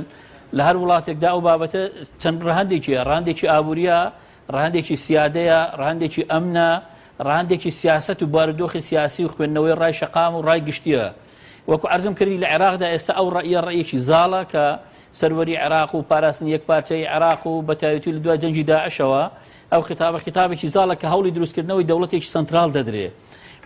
لە هەر وڵاتێکدا ئەو بابەتە چەند ڕەهەندێکیە ڕەهەندێکی ئابووریە ڕەهەندێکی سیادەیە ڕەهەندێکی ئەمنە ڕەهەندێکی سیاست و بارودۆخی سیاسی و خوێندنەوەی ڕای شەقام و ڕای گشتیە. وەکو عەرزم کردی لە عێراقدا ئێستا ئەو ڕەیەکی زاڵە کە سەروەری عێراق و پاراستنی یەکپارچەی عێراق و بەتایبەتی لە دوای جەنگی داعشەوە ئەو خیتابێکی زاڵە کە هەوڵی دروستکردنەوەی دەوڵەتێکی سنترال دەدرێ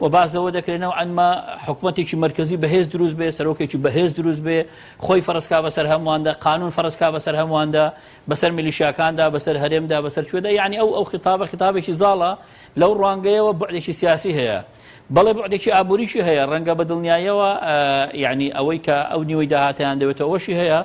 و باز لەوە دەکرێنەوە ئەنما حکوومەتێکی مرکزی بەهێز دروست بێ سەرۆکێکی بەهێز دروست بێ خۆی فەرزکا بەسەر هەموواندا قانون فەرزکا بەسەر هەموواندا بەسەر میلیشیاکاندا بەسەر هەرێمدا بەسەر کوێدا یعنی ئەو خیتابێکی زاڵە لەو ڕوانگەیەوە بوعدێکی سیاسی هەیە. بەڵێ بوعدێکی ئابووریشی هەیە ڕەنگە بە دڵنیاییەوە یعنی ئەوەی کە ئەو نیوەی داهاتیان دەوێتەوە ئەوەشی هەیە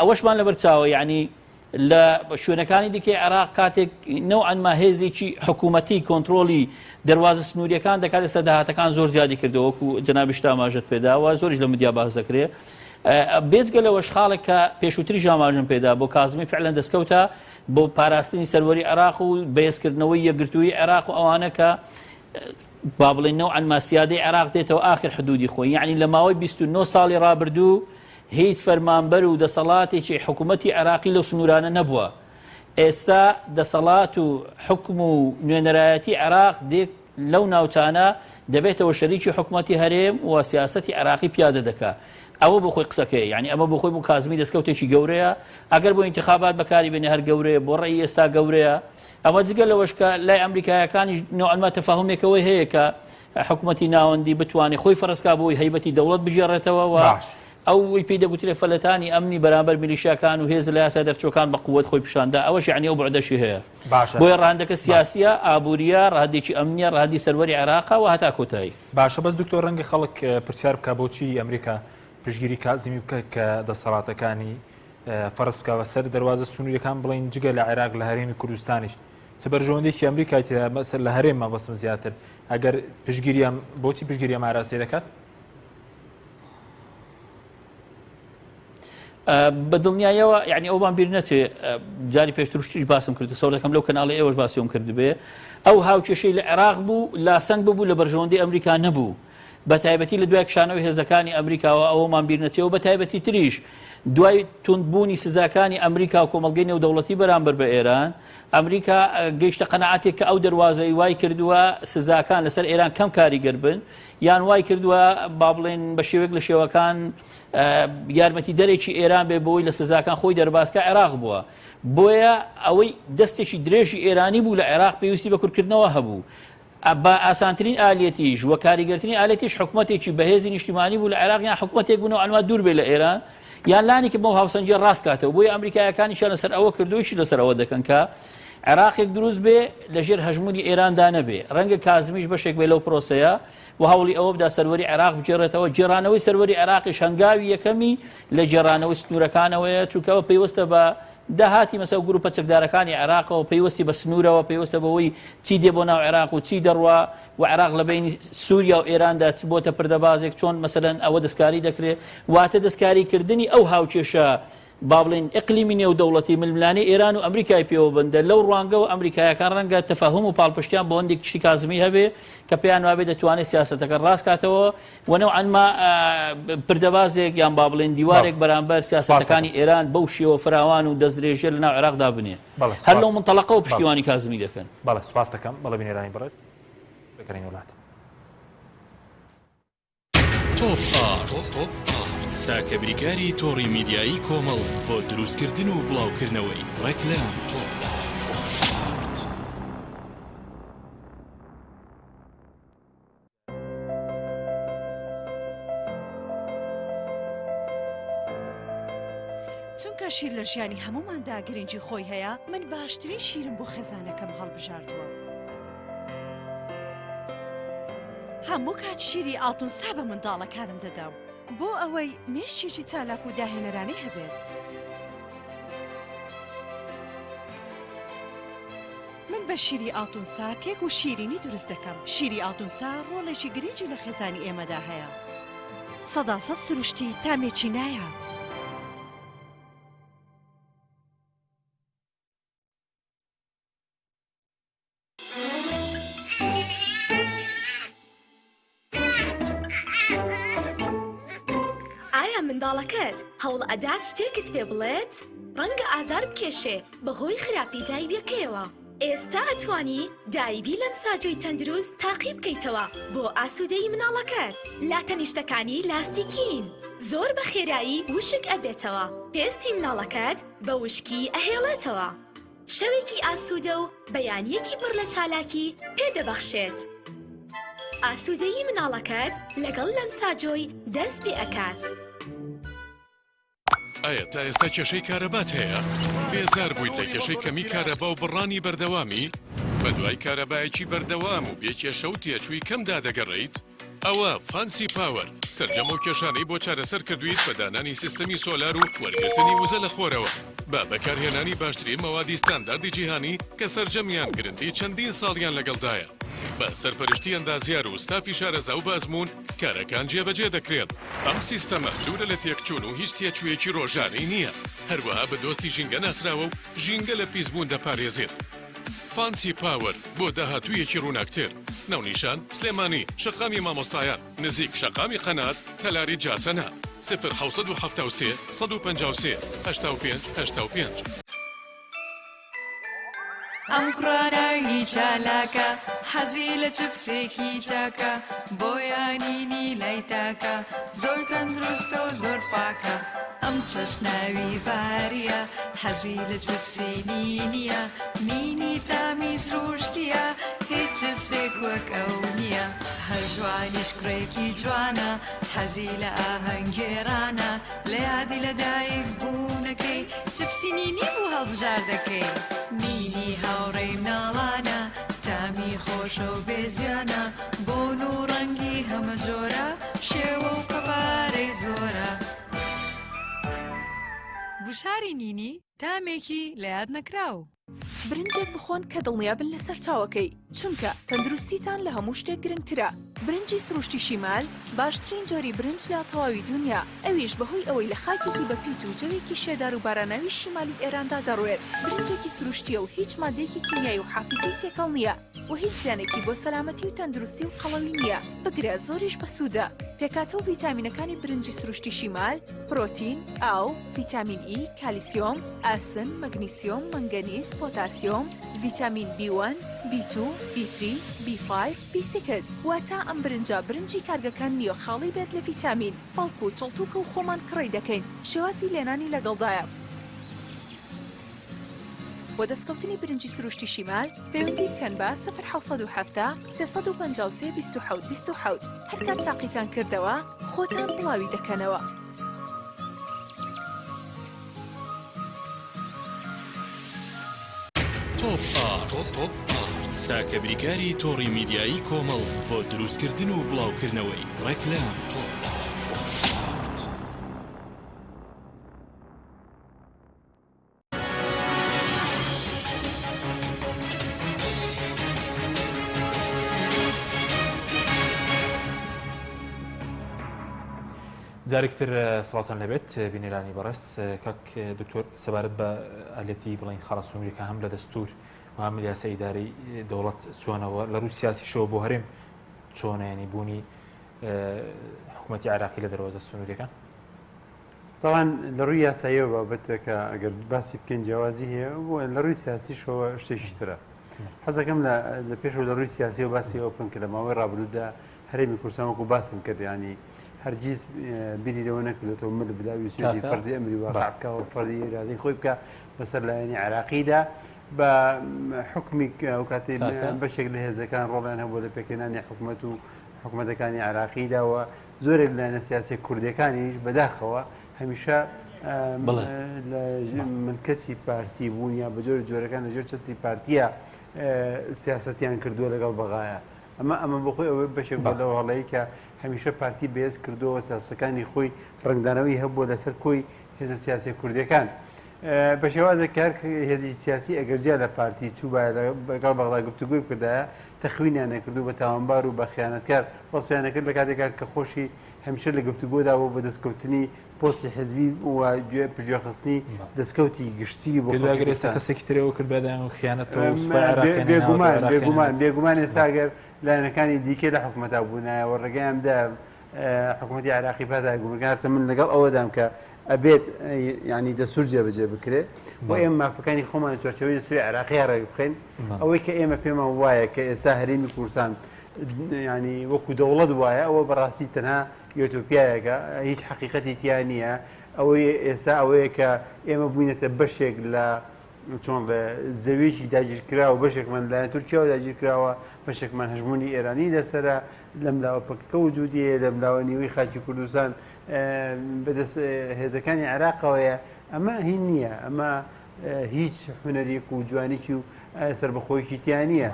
ئەوەشمان لەبەرچاوە یعنی لە شوێنەکانی دیکەی عێراق کاتێک نەوعەنما هێزێکی حکوومەتی کۆنتترۆلی دەواازە سنووریەکان دەکات لەسەر داهاتەکان زۆر زیادی کردەوە وەکو جەنابی شتاماژت پێداوە زۆریش لە مدیا باز دەکرێت. بێجگە لەوەش خاڵێک کە پێشووتری ژاماژم پێدا بۆ کازمی فعلەن دەستکەوتە بۆ پاراستنی سەروەری عێراق و بەهێزکردنەوەی یەکگرتووی عێراق و ئەوانە کە با بڵێن نەوعەنما سیادەی عێراق دێتەوە ئاخر حدودی خۆی یعنی لە ماوەی 29 ساڵی ڕابردوو هیچ فەرمانبەر و دەسەڵاتێکی حکوومەتی عێراقی لەو سنوورانە نەبووە. ئێستا دەسەڵات و حکم و نوێنەرایەتی عێراق دێک لەو ناوچانە دەبێتەوە شەریکی حکوومەتی هەرێم و سیاسەتی عێراقی پیادە دەکات. ئەوە بۆ خۆی قسەکەی یعنی ئەمە بۆ خۆی بۆ کازمی دەستکەوتێکی گەورەیە ئەگەر بۆ انتخابات بەکاری بێنێ هەر گەورەیە بۆ ڕێی ئێستا گەورەیە. ئەمە جگە لەوەش کە لای ئەمریکایەکانی نوعەنما تەفاهمێکەوەی هەیە کە حکوومەتی ناوەندی بتوانێت خۆی فەرزکا بۆی هەیبەتی دەوڵەت بژێڕێتەوە و ئەوی پێی دەگوترێ فەلەتانی ئەمنی بەرامبەر میلیشیاکان و هێز لە یاسا دەرچۆکان بە قووەت خۆی پیشاندا ئەوەش یعنی ئەو بەعدەشی هەیە. بۆیە ڕاندەکە سیاسیە ئابووریە ڕادێکی ئەمنیە ڕادی سەروەری عێراق و هەتا کۆتایی. باشە بەس دکتۆر ڕەنگە خەڵک پرسیار بکە بۆچی ئەمریکا پشگیری کازمی بکە کە دەسەڵاتەکانی فەرز بکە بەسەر دەواازە سنووریەکان بڵین جگە لە عێراق لە هەرێمی کوردستانیش بەرژەوەندێکی ئەمریکای تێدا مەسەر لە هەرێم مەبەستم زیاتر ئەگەر پشگیریام بۆچی پشگیریە ماراسی دەکات؟ بە دڵنیایەوە یعنی ئەومان بیر نەچێ جاری پێشتروشتیش باسم کرد سەودەکەم لەو کەناڵی ئێوەش باسیۆم کرد بێ ئەو هاوکێشەی لە عێراق بوو لاسەنگ ببوو لە بەرژەوەندەی ئەمریکا نەبوو بە تایبەتی لە دوای کشانەوەی هێزەکانی ئەمریکاوە ئەوەمان بیر نەچێەوە بە تایبەتی تریش دوای توندبوونی سزاکانی ئەمریکا و کۆمەڵگەی نێودەوڵەتی بەرامبەر بە ئێران ئەمریکا گەیشتە قەنەعاتێک کە ئەو دەواازەی وای کردووە سزاکان لەسەر ئێران کەم کاریگەر بن یان وای کردووە با بڵێن بە شێوەیەک لە شێوەکان یارمەتی دەرێکی ئێران بێ بۆی لە سزاکان خۆی دەرباسکە عێراق بووە بۆیە ئەوەی دەستێکی درێژی ئێرانی بوو لە عێراق پێویستی بە کورتکردنەوە هەبوو بە ئاسانترین ئالێتیش وە کاریگەرترین ئالێتیش حکوومەتێکی بەهێزی نیشتیمانی بوو لە عێراق یان حکوومەتێک بوون و ئەنوا دوور بێ لە ئێران یان لانی کە بۆ هاوسەنجە ڕاست کاتەوە بۆی ئەمریکایەکانیشان لەسەر ئەوە کردوویشی لەسەر ئەوە دەکەن کە عێراقێک دروست بێ لەژێر هەژمونی ئێراندا نەبێ ڕەنگە کازمیش بەشێک بێ لەو پرۆسەیە و هەوڵی ئەوە بدا سەروەری عێراق بجێڕێتەوە جێڕانەوەی سەروەری عێراقیش هەنگاوی یەکەمی لە جێڕانەوەی سنوورەکانەوەیە چونکەوە پێوەستە بە داهاتی مەسە گروپە چەکدارەکانی عێراقەوە پێوەستی بە سنوورەوە پێوەستە بەوەی چی دێ بۆ ناو عێراق و چی دەڕوا و عێراق لە بینی سووریا و ئێراندا بۆتە پردەبازێک چۆن مەسەلەن ئەوە دەستکاری دەکرێت واتە دەستکاریکردنی ئەو هاوکێشە با بڵێن ئەقلیمی نێودەوڵەتی ململانەی ئێران و ئەمریکای پێوە بندە لەو ڕوانگەەوە ئەمریکایەکان ڕەنگە تەفاهم و پاڵپشتیان بۆ هەندێک شتی کازمی هەبێ کە پێیان وابێ دەتوانێت سیاسەتەکە ڕاستکاتەوە وەنەوعەنما پردەبازێک یان با بڵێن دیوارێک بەرامبەر سیاسەتەکانی ئێران بەو شێوە فراوان و دەستدرێژە لە ناو عێراقدا بنێ هەر لەو منتەڵەقەوە پشتیوانی کازمی دەکەن. بەڵێ سوپاس دەکەم بەڵێ بینێرانی بەڕێست بەکەرین وڵاتە تۆپ ئارت چاکە بریکاری تۆڕی میدیایی کۆمەڵ بۆ دروستکردن و بڵاوکردنەوەی ڕێکلام چونکە شیر لە ژیانی هەموماندا گرنگی خۆی هەیە من باشترین شیرم بۆ خێزانەکەم هەڵبژاردووە هەموو کات شیری ئاڵتونسا بە منداڵەکانم دەدام بۆ ئەوەی مێشتێکی چالاک و داهێنەرانی هەبێت من بە شیری ئاڵتونسا کێک و شیرینی دروست دەکەم شیری ئاڵتونسا ڕۆڵێکی گرنگی لە خێزانی ئێمەدا هەیە 100% سروشتی تامێکی نایە منداڵەکەت هەوڵ ئەدات شتێکت پێ بڵێت ڕەنگە ئازار بکێشێ بەهۆی خراپی دایبەکەیەوە ئێستا ئەتوانی دایبی لەم ساجۆی تەندروست تاقی بکەیتەوە بۆ ئاسوودەی مناڵەکەت لا تەنیشتەکانی لاستیکین زۆر بە خێرایی وشک ئەبێتەوە پێستی مناڵەکەت بە وشکی ئەهێڵێتەوە شەوێکی ئاسوودە و بەیانیەکی پڕ لە چالاکی پێدەبەخشێت ئاسوودەیی مناڵەکەت لەگەڵ لەم ساجۆی دەست پێ ئەکات ئایا تا ئێستا کێشەی کارەبات هەیە؟ بێزار بوویت لە کێشەی کەمی کارەبا و بڕانی بەردەوامی؟ بە دوای کارەبایەکی بەردەوام و بێکێشە و تێچووی کەمدا دەگەڕێیت؟ ئەوە فانسی پاوەر سەرجەم و کێشانەی بۆ چارەسەر کردویت بە دانانی سیستەمی سۆلار و وەرگرتنی وزە لە خۆرەوە با بەکارهێنانی باشترین مەوادی ستانداردی جیهانی کە سەرجەمیان گرنگی چەندین ساڵیان لەگەڵدایە بە سەرپەرشتی ئەندازیار و ستافی شارەزا و بازمون کارەکان جێبەجێ دەکرێت ئەم سیستەمە دوورە لە تێکچوون و هیچ تێچوویەکی ڕۆژانەی نییە هەروەها بە دۆستی ژینگە ناسراوە و ژینگە لە پیسبوون دەپارێزێت فانسی پاوەر بۆ داهاتوویەکی ڕووناکتر ناونیشان سلێمانی شەقامی مامۆستایان نزیک شەقامی قەنات تەلاری جاسەنە 0 153 85 85 ئەم کوڕانەی چالاکە حەزی لە چپسێکی چاکە بۆیانینی لای تاکە زۆر تەندروستە و زۆر پاکە ئەم چەشناوی باریە حەزی لە چپسی نینیە نینی تامی سروشتیە هیچ چپسێک وەک ئەو نییە هەر جوانیش کوڕێکی جوانە حەزی لە ئاهەنگێرانە لە یادی لەدایک بوونەکەی چپسی نینی بوو هەڵبژار دەکەی نینی هاوڕێی مناڵانە تامی خۆشە و بێزیانە بۆن و ڕەنگی هەمە جۆرە شێوە و قەبارەی زۆرە بوشاری نینی تامێکی لە یاد نەکراو برنجێک بخۆن کە دڵنیابن لەسەر چاوەکەی چونکە تەندروستیتان لە هەموو شتێک گرنگترە. برنجی سروشتی شیمال باشترین جۆری برنج لە تەواوی دنیا، ئەویش بەهۆی ئەوەی لە خاکێکی بەپیت و جەوێکی شێدار و باراناوی شیمالی ئێراندا دەڕوێت. برنجێکی سروشتیە و هیچ مادەیەکی کیمیایی و حافزەی تێکەڵ نییە و هیچ زیانێکی بۆ سەلامەتی و تەندروستی و قەڵەوی نییە. بگرە زۆریش بەسوودە. پێکاتە و ڤیتامینەکانی برنجی سروشتی شیمال پرۆتین، ئاو، ڤیتامین ئی، کالیسیۆم، ئاسن، مەگنیسیۆم، مەنگەنیز، پۆتاسیۆم، ڤیتامین B1، B2، B3، B5، B6 واتە ئەم برنجی کارگەکان نییە خاڵی بێت لە ڤیتامین، بەڵکو و چڵتوکە و خۆمان کڕی دەکەین. شێوازی لێنانی لەگەڵدایە. بۆ دەستکەوتنی برنجی سروشتی شیمال پەیوەندی بکەن بە 0حوسەد و 353 27 27 هەر کات تاقیتان کردەوە خۆتان بڵاوی دەکەنەوە. تۆپ ئارت تاکە بریکاری تۆڕی میدیایی کۆمەڵ بۆ دروستکردن و بڵاوکردنەوەی ڕێکلام تۆپ. جارێکتر سڵاتان لەبێت بینێرانی بەڕێز کاک دکتۆر سەبارەت بە ئالەتی بڵین خەڵەسومیەکە هەم لە دەستور و هەم لە یاسای ئیدارەی دەوڵەت چۆنەوە لە ڕووی سیاسیشەوە بۆ هەرێم چۆنە بوونی حکوومەتی عراقی لە دەروازە سنووریەکان. طبعا لە ڕووی یاساییەوە بابەتەکە ئەگەر باسی بکەین جیاوازی هەیە لە ڕووی سیاسیشەوە شتێکی ترە. حەزەکەم لە پێشەوە لە ڕووی سیاسیەوە باسی ئەوە بکەم کە لە ماوەی ڕابردوودا هەرێمی کوردستان وەکو باسم کرد ینی هەرگیز بیری لەوە نەکردێتەوە مل بداوی سوێدی فەرزی ئەمری واقعبکەوە فەرزی ئێرادەی خۆی بکە بەسەر لایەنی عراقیدا بە حکمی ئەو کاتێ بەشێک لە هێزەکان ڕۆڵیان هەبوو لە پێکێنانی حکوومەت و حکوومەتەکانی عراقیداوە زۆرێک لایەنە سیاسی کوردەکانیش بەداخەوە هەمیشە ملکەتی پارتی بوون یا بە جۆرەکان لەژێر چەتری پارتیە سیاسەتیان کردووە لەگەڵ بەغایە. ئەمە بەخۆی ئەوە بەشێک بۆ لەوە هەڵەیە کە هەمیشە پارتی بێز کردووە سیاسەکانی خۆی ڕنگدانەوەی هەبووە لەسەر کۆی هێزە سیاسی کوردەکان. بە شێوازە کار هێزی سیاسی ئەگەرجیا لە پارتی چوو بەگەڵ بەغدا گفتوگوی کردایە تەخوینیان نەکردو بە تاوانبار و بە خیانەتکار وەسفیان نەکرد لە کاتێکا کە خۆشی هەمیشە لە گفتوگۆدا بۆ بە دەستکەوتنی پۆستی حزبی و پژێخستنی دەستکەوتی گشتی بۆ کەسێکی ترەوە کرد بەدایان و خیانەتەوە بێگومان ئێساگەر لایەنەکانی دیکە لە حکوومەتا بوونایەوە ڕێگەیاندا حکوومەتی عراقی پاتای گومەکان من لەگەڵ ئەوەدام کە ئەبێت ینی دەسوور جێبەجێ بکرێت بۆ ئێمە مافەکانی خۆمان چوارچەوەی دەسووری عراقی ڕێ بخەین ئەوەی کە ئێمە پێمان وایە کە ئێستا هەرێمی کوردستان ینی وەکو دەوڵەت وایە ئەوە بەڕاستی تەنها یۆتۆپیایەکە هیچ حقیقەتی تیا نییە. ئەوەی ئێستا ئەوەیە کە ئێمە بووینەتە بەشێک لە چۆن لە زەویشی داگیرکراوە بەشێکمان لایەن تورکیاوە داگیرکراوە بەشێکمان هەژمونی ئێرانی لەسرە لەم لاوەپەکە وجودیە لەم لاوە نیوەی خاکی کوردستان بەدەست هێزەکانی عراقەوەیە. ئەمە هین نییە، ئەمە هیچ حونەرێک و جوانێکی و سربەخۆیکی تیان نییە.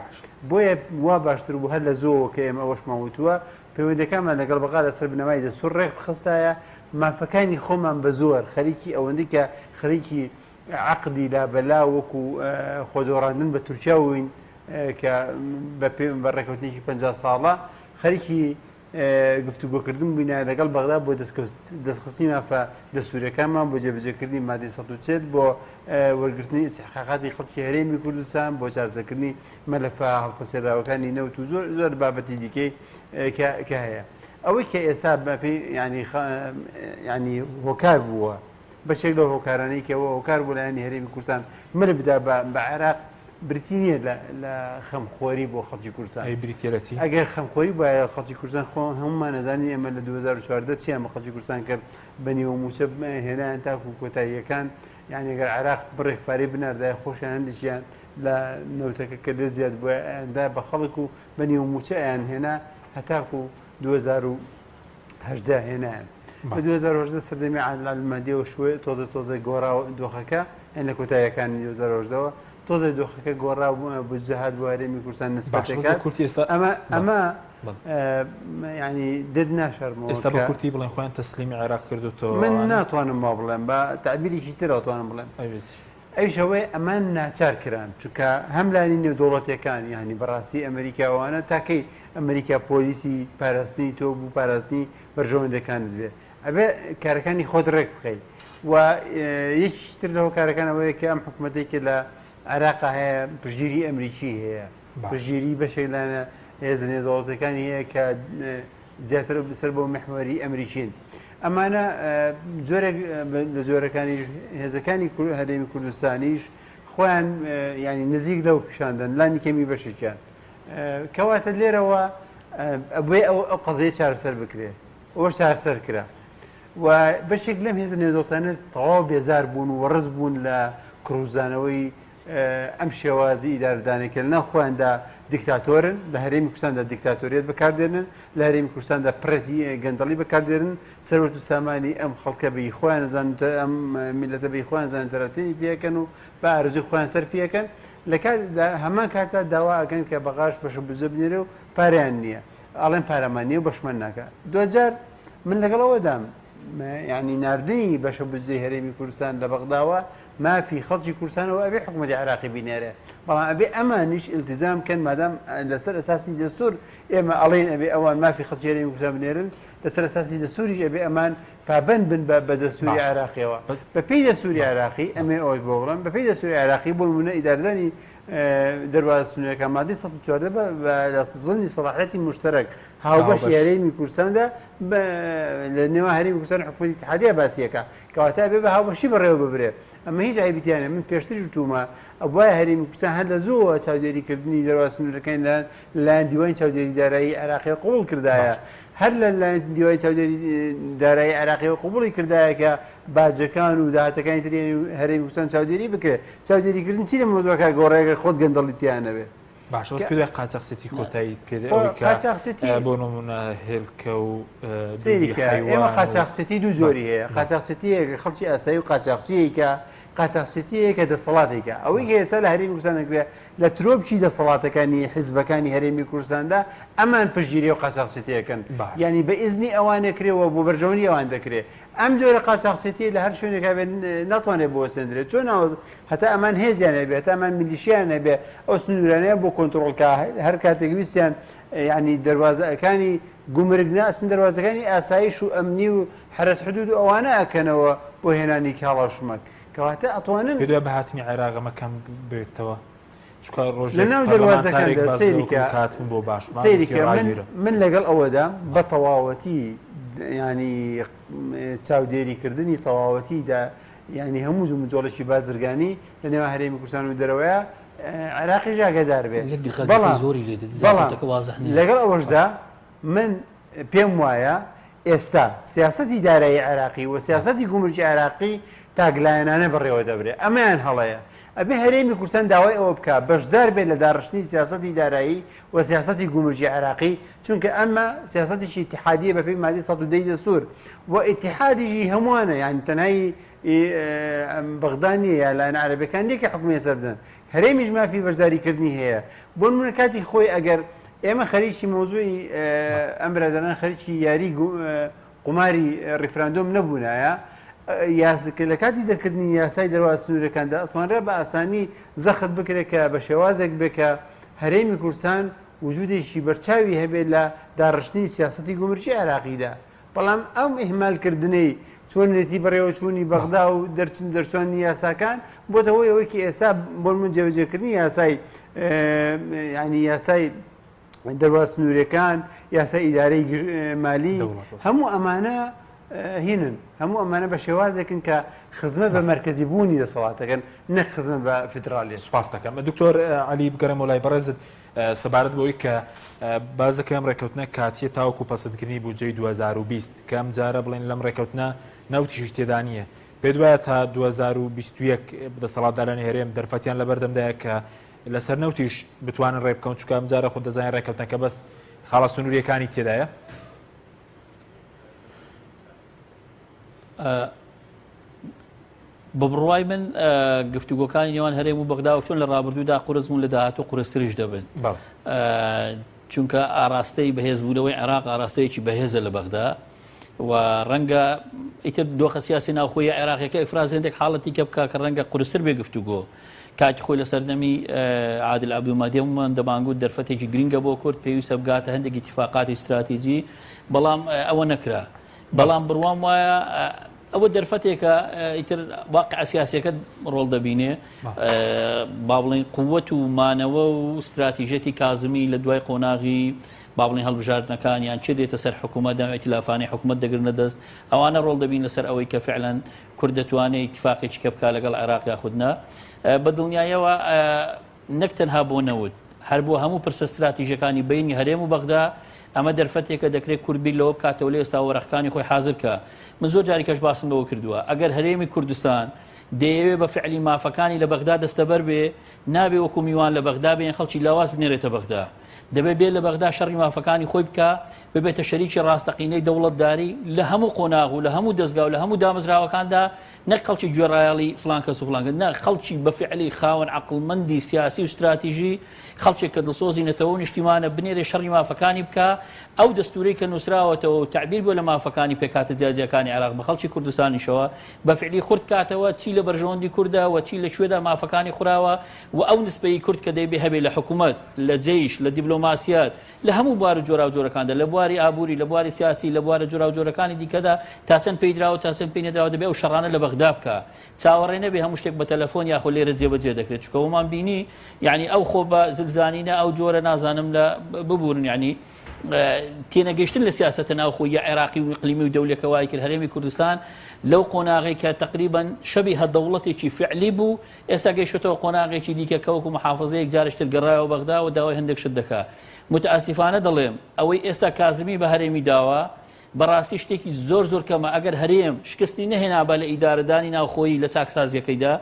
بۆیە وا باشتر بوو هەر لە زۆوە کە ئێمە ئەوەشمان وتووە پەیوەندەکانمان لەگەڵ بەغا لەسەر بنەمای دەسوور ڕێک بخستایە مافەکانی خۆمان بە زۆر خەریکی ئەوەندەی کە خەریکی عقدی لا بەلا وەکو خۆدۆڕاندن بە تورکیا بووین کە بە ڕێکەوتنێکی 50 ساڵە خەریکی گفتوگۆکردن بووینە لەگەڵ بەغدا بۆ دەستخستنی مافە دەسوورەکانمان بۆ جێبەجێکردنی مادەی 140 بۆ وەرگرتنی استحقاقاتی خەڵکی هەرێمی کوردستان بۆ چارەسەرکردنی مەلەفە هەڵپەسێراوەکانی نەوت و زۆر بابەتی دیکەی کە هەیە. ئەوەی کە ئێستا ینی هۆکار بووە بەشێک لەو هۆکارانەی کەەوە هۆکار بوو لایەنی هەرێمی کوردستان مرە بدا بە عێراق بریتی نییە لە خەمخۆری بۆ خەڵکی کوردستان. ئەگەر خەمخۆری بە خەڵکی کوردستان خۆ هەمومان نەزانانی ئێمە لە 2014 چیان بە خەڵکی کوردستان کرد بە نیوە موچە هێنایان تاکو کۆتاییەکان یعنی ئەگەر عێراق بڕێکپارەی بناردای خۆشیان هەندێکیان لە نەوتەکە کە لێ زیاد بووەدا بە خەڵک و بە نیوە موچە ئەیان هێنا هەتاکو 2018 هێنایان. بە 2010 سەردەمی عادڵمەدیەوە شوێ تۆزە گۆڕا دۆخەکە ئەن لە کۆتاییەکانی 2010ەوە تۆزە دۆخەکە گۆڕا بۆ جەهات بۆ هەرێمی کوردستان نسبەتەکە ئەمە ینی دەد ناشەرمەوە ئێستا بە کورتی بڵێن خۆیان تەسلیمی عێراق کردوتەوە. من ناتوانم وا بڵێم بە تعبیرێکی ترەوە توانم بڵێم ئەوشەوەی ئەمان ناچار کران چونکە هەملانی نێودوڵەتەکان ینی بەڕاستی ئەمریکاوانە تاکەی ئەمریکا پۆلیسی پاراستنی تۆ بوو پاراستنی بەرژەوەندەکانت بێ ئەبێ کارەکانی خۆت ڕێک بخەیت و یەکیتر لەەوە کارەکانەوەی کە ئەم حکوومەتێکی لە عێراقا هەیە پشگیری ئەمریکی هەیە پشگیری بەشێک لەنە هێزە نێودوڵەتەکانی هەیە کە زیاتر بسەر بۆ محوەری ئەمریکین ئەمانە جۆرێک لە جۆرەکانی هێزەکانی هەرێمی کوردستانیش خۆیان ینی نزیک لەو پیشاندن لانی کەمی بەشێکیان کەواتە لێرەوە ئەوێ ئەو قەزەیە چارەسەر بکرێت ئەوە چارەسەر کرا و بەشێک لەم هێزە نێودوڵەتانە تەواو بێزار بوون و وەڕز بوون لە کڕوزانەوەی ئەم شێوازی ئیدارەدانێکە لە خۆیاندا دیکتاتۆرن لە هەرێمی کوردستاندا دیکتاتۆریەت بەکاردێنن لە هەرێمی کوردستاندا پرەتی گەندەڵی بەکاردێنن سەروەت و سامانی ئەم خەڵکە بەی خۆیان نەزانن ئەم میلەتە بەی خۆیان زانن تەرەتێنی پێکەن و بە ئارزوی خۆیان سەر پێکەن لە هەمان کاتە داوا ئەکەن کە بەغاش بەشە بزە بنێرە و پاریان نییە ئاڵێن پارەمان نیە و بەشمان ناکە دوجار من لەگەڵەوەدام ینی نردنی بەشە بزەی هەرێمی کوردستان لە بەغداوە مافی خەڵکی کوردستانەوە ئەبێ حکوومەتی عێراقی بینێرە بەڵام ئەبێ ئەمانیش التیزام کەن مادام لەسەر ئەساسی دەستور ئێمە ئەڵێن ئەبێ ئەوان مافی خەڵکی هەرێمی کوردستان بنێرن لەسەر ئەساسی دەستوریش ئەبێ ئەمان پابند بن بە دەستوری عێراقیەوە بەپێی دەستوری عێراقی ئەمێ ئەوەی بۆ بڵم بەپێی دەستوری عێراقی بۆ نمونە ئیدارەدانی دەرواز سنوورەکە مادەی 14 لە زمانی سەلاحەتی مشتەرەک هاوبەشی هەرێمی کوردستاندا لە نێوان هەرێمی کوردستان حکومەتی اتحادیە باسیەکە کەواتە بێ بە هاوبەشی بەڕێوە ببرێ ئەمە هیچ عیبیتیانە من پێشتر وتومە ئەوە هەرێمی کوردستان هەر لە زووە چاودێریکردنی دەرواز سنوورەکەی لایەن دیوانی چاودێری دارایی عێراقی قبوڵ کردایە هەر لە لایەن دیوانی چاودێری دارایی عێراقی قبوڵی کردایە کە باجەکان و داهاتەکانی تری هەرێمی کوردستان چاودێری بکرێت چاودێریکردن چی لە مۆزوعەکە گۆڕەیەگە خۆت گەندەڵیتیانە بێ باش پێ قاچەقسەتی کۆتایی پێ بۆ نمونە هێلکە و ئێمە قاچاقچەتی دوو زۆری هەیە قاچاقچەتیەکە خەڵکی ئاسایی و قاچاقچیەکە قاچاقچەتیەکە دەسەڵاتێکە ئەوەی ئێستا لە هەرێمی کوردستانەکرێت لە ترۆپچی دەسەڵاتەکانی حیزبەکانی هەرێمی کوردستاندا ئەمان پشگیری و قاچاقچەتیەکەن ینی بە ئیزنی ئەوانەکرێەوە بۆ بەرژەوەنی ئەوان دەکرێت ئەم جۆرە قاچاقچەتی لە هەر شوێنێکا ناتوانێت بۆ وەسەندرێت چۆن هەتا ئەمان هێزیانە بێت ئەمان میلیشیانە بێ ئەو سنوورانەیە بۆ کۆنتترۆلکە هەر کاتێک ویستیان ینی دەواازەکانی گومرگ ناسن دەواازەکانی ئاسایش و ئەمنی و حرس حدود و ئەوانە ئەکەنەوە بۆ هێنانی کاڵاشمەک کەواتە ئەتوانن پێ بە هاتنی عێراقەمەکەم بێتەوە لەناو دەواازەکان سەیریکە من لەگەڵ ئەوەدا بە تەواوەتی ینی چاودێریکردنی تەواوەتیدا ینی هەموو و مجۆڵێکی بازرگانی لە نێوان هەرێمی کوردستان و دەرەوەیە عێراقی ژاگەدار بێت لەگەڵ ئەوەشدا من پێم وایە ئێستا سیاسەتی دارایی عێراقی و سیاسەتی گومرجی عێراقی تاگلایەنانە بڕێوە دەبرێت ئەمەیان هەڵەیە ئەبێ هەرێمی کوردستان داوای ئەوە بکە بەشدار بێت لە داڕشتنی سیاسەتی دارایی و سیاسەتی گومرجی عێراقی چونکە ئەمە سیاسەتێکی اتحادیە بەپێی مادەی 110 دەستور و ئیتحادیشی هەمووانە یعنی تەنایی بەغدانیە یا لایەن عەرەبیەکان دیکە حکومی سەردن هەرێمیش مافی بەشداریکردنی هەیە بۆ نمونە کاتی خۆی ئەگەر ئێمە خەریکی مۆزوعی ئەم برادران خەریکی یاری قماری ڕیفراندۆم نەبوونایە لە کاتی دەرکردنی یاسای دەرواز سنوورەکاندا ئەتوانرێ بە ئاسانی زەخت بکرێت کە بە شێوازێک بکە هەرێمی کوردستان وجودێکی بەرچاوی هەبێت لە داڕشتنی سیاسەتی گومرجی عێراقیدا بەڵام ئەم ئیهمالکردنەی چۆنێتی بەڕێوە چوونی بەغدا و دەرچوانی یاساکان بۆتە هۆی ئەوەیکی ئێستا بۆ من جێبەجێکردنی یاسای ینی یاسای دەرواز سنوورەکان یاسای ئیدارەی مالی هەموو ئەمانە هینن هەموو ئەمانە بە شێوازێکن کە خزمە بە مەرکەزی بوونی دەسەڵاتەکەن نەک خزمە بە فدرالی. سوپاس دەکەم دکتۆر عەلی بگەڕێم وڵای بەڕێزت سەبارەت بۆی کە باز دەکەم ڕێکەوتنە کاتیە تاوەکو پەسەندکردنی بودجەی 2020 کە ئەم جارە بڵێن لەم ڕێکەوتنە نەوتیش تێدا نییە پێ وایە تا 2021 دەسەڵاتدارانی هەرێم دەرفەتیان لەبەردەمدایە کە لەسەر نەوتیش بتوانن ڕێ بکەون چونکە ئەم جارە خۆ دەزانین ڕێکەوتنەکە بەس خاڵە سنووریەکانی تێدایە بە بڕوای من گفتوگۆکانی نێوان هەرێم و بەغدا و چۆن لە ڕابردوودا قورسمون لە داهاتوو قورستریش دەبن چونکە ئاراستەی بەهێزبوونەوەی عێراق ئاراستەیەکی بەهێزە لە بەغدا و ڕەنگە ئیتر دۆخە سیاسی ناوخۆی عێراقیەکە ئیفراز هێندێک حاڵەتی کە بکە کە ڕەنگە قورستر بێ گفتوگۆ کاتی خۆی لە سەردەمی عادل عەبدولمادێممان دەبانگوت دەرفەتێکی گرنگە بۆ کورد پێویستە بگاتە هەندێک اتفاقاتی استراتیجی بەڵام ئەوە نەکرا بەڵام بڕوام وایە ئەوە دەرفەتێکە ئیتر واقع سیاسیەکە ڕۆڵ دەبینێ با بڵێن قووەت و مانەوە و استراتیژەتی کازمی لە دوای قۆناغی با بڵێن هەڵبژاردنەکانیان چێ دێتە سەر حکوومەت ئیتلافانی حکوومەت دەگرنە دەست ئەوانە ڕۆڵ دەبین لەسەر ئەوەی کە فعلەن کورد دەتوانێت اتفاقێکی کە بکات لەگەڵ عێراق یاخودنا بە دڵنیایەوە نەک تەنها بۆ نەوت هەر بۆ هەموو پرسە استراتیژیەکانی بینی هەرێم و بەغدا ئەمە دەرفەتێکە دەکرێت کوربی لەوە بکاتەوە لە ئێستا وەرەقەکانی خۆی حازر کە من زۆر جاری کەش باسم لەوە کردووە ئەگەر هەرێمی کوردستان دەیەوێت بە فعلی مافەکانی لە بەغدا دەستەبەر بێ نابێ وەکو میوان لە بەغدا بێن خەڵکی لاواز بنێرێتە بەغدا دەبێت بێت لە بەغدا شەڕی مافەکانی خۆی بکە ببێتە شەریکی ڕاستەقینەی دەوڵەتداری لە هەموو قۆناغ و لە هەموو دەستگا و لە هەموو دامەزراوەکاندا نەک خەڵکی گوێڕایەڵی فڵان کەس و فڵان کەس نە خەڵکی بە فعلی خاوەن عەقڵمەندی سیاسی و استراتیژی خەڵکێک کە دڵسۆزی نەتەوە نیشتیمانە بنێرێ شەڕی مافەکانی بکە ئەو دەستوورەی کە نووسراوەتەوە و تعبیر بۆ لە مافەکانی پێکاتە جیاجیەکانی عێراق بە خەڵکی کوردستانیشەوە بە فعلی خورد کاتەوە چی لە بەرژەوەندی کوردە و چی لە کوێدا مافەکانی خوراوە و ئەو نسبەی کورد کە دەیبێ هەبێ لە حکوومەت لە جەیش لە دیبلۆماسیات لە هەموو بوار و جۆرا و جۆرەکاندا لە بواری ئابووری لە بواری سیاسی لە بوارە جۆرا و جۆرەکانی دیکەدا تا چەند پێی دراوە تا چەند پێی نەدراوە دەبێ ئەو شەڕانە لە بەغدا بکە چاوەڕێ نەبێ هەموو شتێک بە تەلەفۆن یاخۆ لێرە جێبەجێ دەکرێت چونکە وەمان بینی یعنی ئەو خۆ بە زلزانینە ئەو جۆرە نازانم لە ببوورن یعنی تێنەگەیشتن لە سیاسەتە ناوخۆی یا عێراقی و ئیقلیمی و دەولەکە وای کرد هەرێمی کوردستان لەو قۆناغی کە تقریبا شەبیه دەوڵەتێکی فعلی بوو ئێستا گەیشتەوە قۆناغێکی دیکە کە وەکو محافظەیەک جارشتر گەڕایەوە بەغدا و داوای هەندێک شت دەکات متئاسفانە دەڵێم ئەوەی ئێستا کازمی بە هەرێمی داوە بەڕاستی شتێکی زۆر زۆر کەمە ئەگەر هەرێم شکستی نەهێنا بە لە ئیدارەدانی ناوخۆیی لە چاکسازیەکەیدا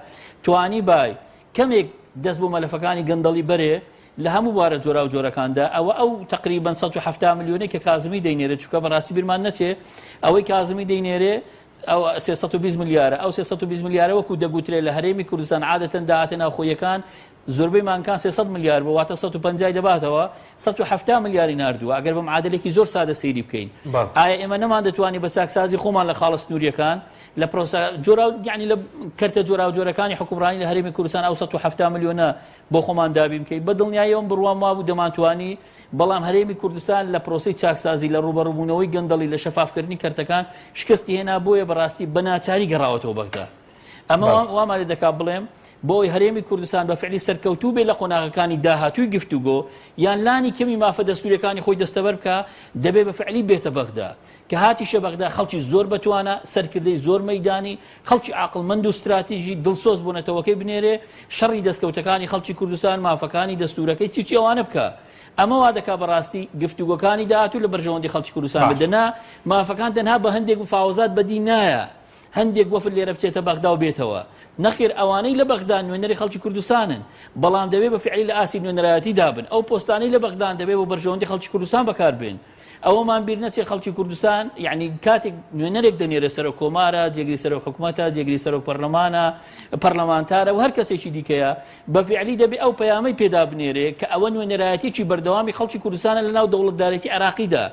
توانی بای کەمێک دەست بۆ مەلەفەکانی گەندەڵی بەرێ لە هەموو بوارە جۆرا و جۆرەکاندا ئەو تقریبا 170 میلیۆنێک کە کازمی دەینێرێت چونکە بەڕاستی بیرمان نەچێ ئەوەی کازمی دەینێرێ ئەو 320 میلیارە ئەو 320 میلیارە وەکو دەگوترێت لە هەرێمی کوردستان عادەتەن داهاتە ناوخۆیەکان زۆربەی مانکان 300 میلیار بۆ واتە 150 دەباتەوە 170 میلیاری ناردووە ئەگەر بەم عادلێکی زۆر سادە سەیری بکەین ئایا ئێمە نەمان دەتوانین بە چاکسازی خۆمان لە خاڵە سنووریەکان لە پرۆسە جۆرا یعنی لە کەرتە جۆرا و جۆرەکانی حکومڕانی لە هەرێمی کوردستان ئەو 170 میلیۆنە بۆ خۆمان دابی بکەین بە دڵنیاییەوە بڕوام وابوو دەمانتوانی بەڵام هەرێمی کوردستان لە پرۆسەی چاکسازی لە ڕوبەڕووبوونەوەی گەندەڵی لە شەفافکردنی کەرتەکان شکستی هێنا بۆیە بەڕاستی بەناچاری گەڕاوەتەوە بەغدا ئەمە وامان لێ دەکات بڵێم بۆی هەرێمی کوردستان بە فعلی سەرکەوتوو بێ لە قۆناغەکانی داهاتووی گفتوگۆ یان لانی کەمی مافە دەستوریەکانی خۆی دەستەبەر بکە دەبێ بە فعلی بێتە بەغدا کە هاتیشە بەغدا خەڵکی زۆر بتوانە سەرکردەی زۆر مەیدانی خەڵکی عاقڵمەند و استراتیژی دڵسۆز بوونەتەوەکەی بنێرێ شەڕی دەستکەوتەکانی خەڵکی کوردستان مافەکانی دەستورەکەی چی ئەوانە بکە ئەمە وا دەکا بەڕاستی گفتوگۆکانی داهاتوو لە بەرژەوەندی خەڵکی کوردستان بدەنا مافەکان تەنها بە هەندێک مفاوزات بەدی نایە هەندێک وەفد لێرە بچێتە بەغدا و بێتەوە نەخێر ئەوانەی لە بەغدان نوێنەری خەڵکی کوردستانن بەڵام دەبێت بە فعلی لە ئاسی نوێنەرایەتی دابن ئەو پۆستانەی لە بەغدان دەبێت بۆ بەرژەوەندی خەڵکی کوردستان بەکاربێن ئەوەمان بیر نەچێت خەڵکی کوردستان یعنی کاتێک نوێنەرێک دەنێرە سەرۆک کۆمارە جێگری سەرۆک حکوومەتە جێگری سەرۆک پەرلەمانە پەرلەمانتارە و هەر کەسێکی دیکەیە بە فعلی دەبێت ئەو پەیامەی پێدا بنێرێ کە ئەوە نوێنەرایەتێکی بەردەوامی خەڵکی کوردستانە لەناو دەوڵەتدارێتی عێراقیدا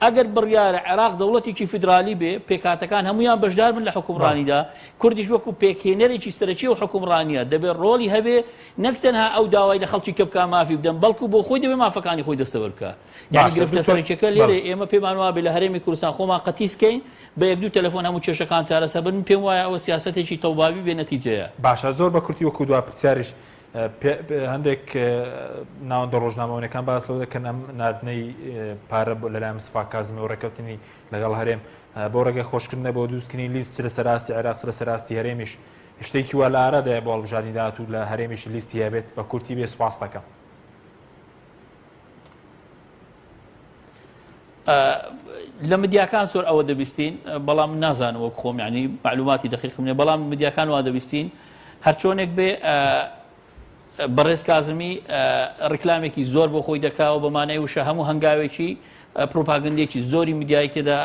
ئەگەر بڕیارە عێراق دەوڵەتێکی فیدرالی بێ پێکاتەکان هەمویان بەشدار بن لە حکومڕانیدا کوردیش وەکو پێکهێنەرێکی سەرەکی و حکومڕانیە دەبێت ڕۆڵی هەبێ نەک تەنها ئەو داوای لە خەڵکی کە بکا مافی بدەن بەڵکو بۆ خۆی دەبێت مافەکانی خۆی دەستەبەر بکە یعنی گرفتە سەرچێکە لێرە ئێمە پێمان وابێ لە هەرێمی کوردستان خۆمان قەتیسکەین بە یەک دوو تەلەفۆن هەموو کێشەکان چارەسەر بن پێم وایە ئەوە سیاسەتێکی تەواوی بێ نەتیجەیە باشە زۆر بە کورتی وەکو دوا پرسیاریش هەندێک ناوەندە ڕۆژنامەوەنەکان باس لەوە دەکەن ئەم نردنەی پارە لەلایەن مستەفا کازمی و ڕێکەوتنی لەگەڵ هەرێم بۆ ڕێگە خۆشکردنە بۆ دروستکردنی لیست لە سەراستی عێراق لە سەراستی هەرێمیش شتێکی وا لە ئارەدایە بۆ هەڵبژاردننی داهات و لە هەرێمیش لیستی هەبێت بە کورتی بێ سوپاس دەکەم لە مدیاکان زۆر ئەوە دەبیستین بەڵام نازانم وەک خۆم یعنی معلوماتی دقیقم نییە بەڵام مدیاکان وا دەبیستین هەر چۆنێک بێ بەڕێز کازمی ڕکلامێکی زۆر بۆ خۆی دەکاوە بەمانەی وشە هەموو هەنگاوێکی پرۆپاگەندێکی زۆری میدیای تێدا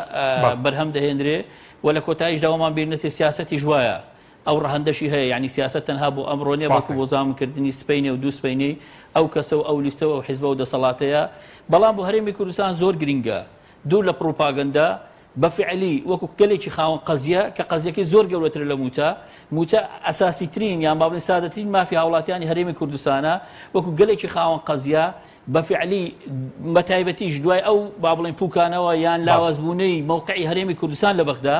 بەرهەم دەهێنرێ و لە کۆتاییش داوامان بیر نەچێت سیاسەتی ژوایە ئەو ڕەهەندەشی هەیە یعنی سیاست تەنها بۆ ئەمڕۆ نیە بەڵکو بۆ زامنکردنی سپەینێ و دوو سپەینەی ئەو کەسە و ئەو لیستە و ئەو حیزبە و دەسەڵاتەیە بەڵام بۆ هەرێمی کوردستان زۆر گرنگە دوور لە پرۆپاگەندا بەفعلی وەکو گەلێکی خاوەن قەزیە کە قەزیەکەی زۆر گەورەتر لە موچە ئەساسیترین یان با بڵێن سادەترین مافی هاوڵاتیانی هەرێمی کوردستانە وەکو گەلێکی خاوەن قەزیە بەفعلی بەتایبەتیش دوای ئەو با بڵێن پوکانەوە یان لاوازبوونەی موقعی هەرێمی کوردستان لە بەغدا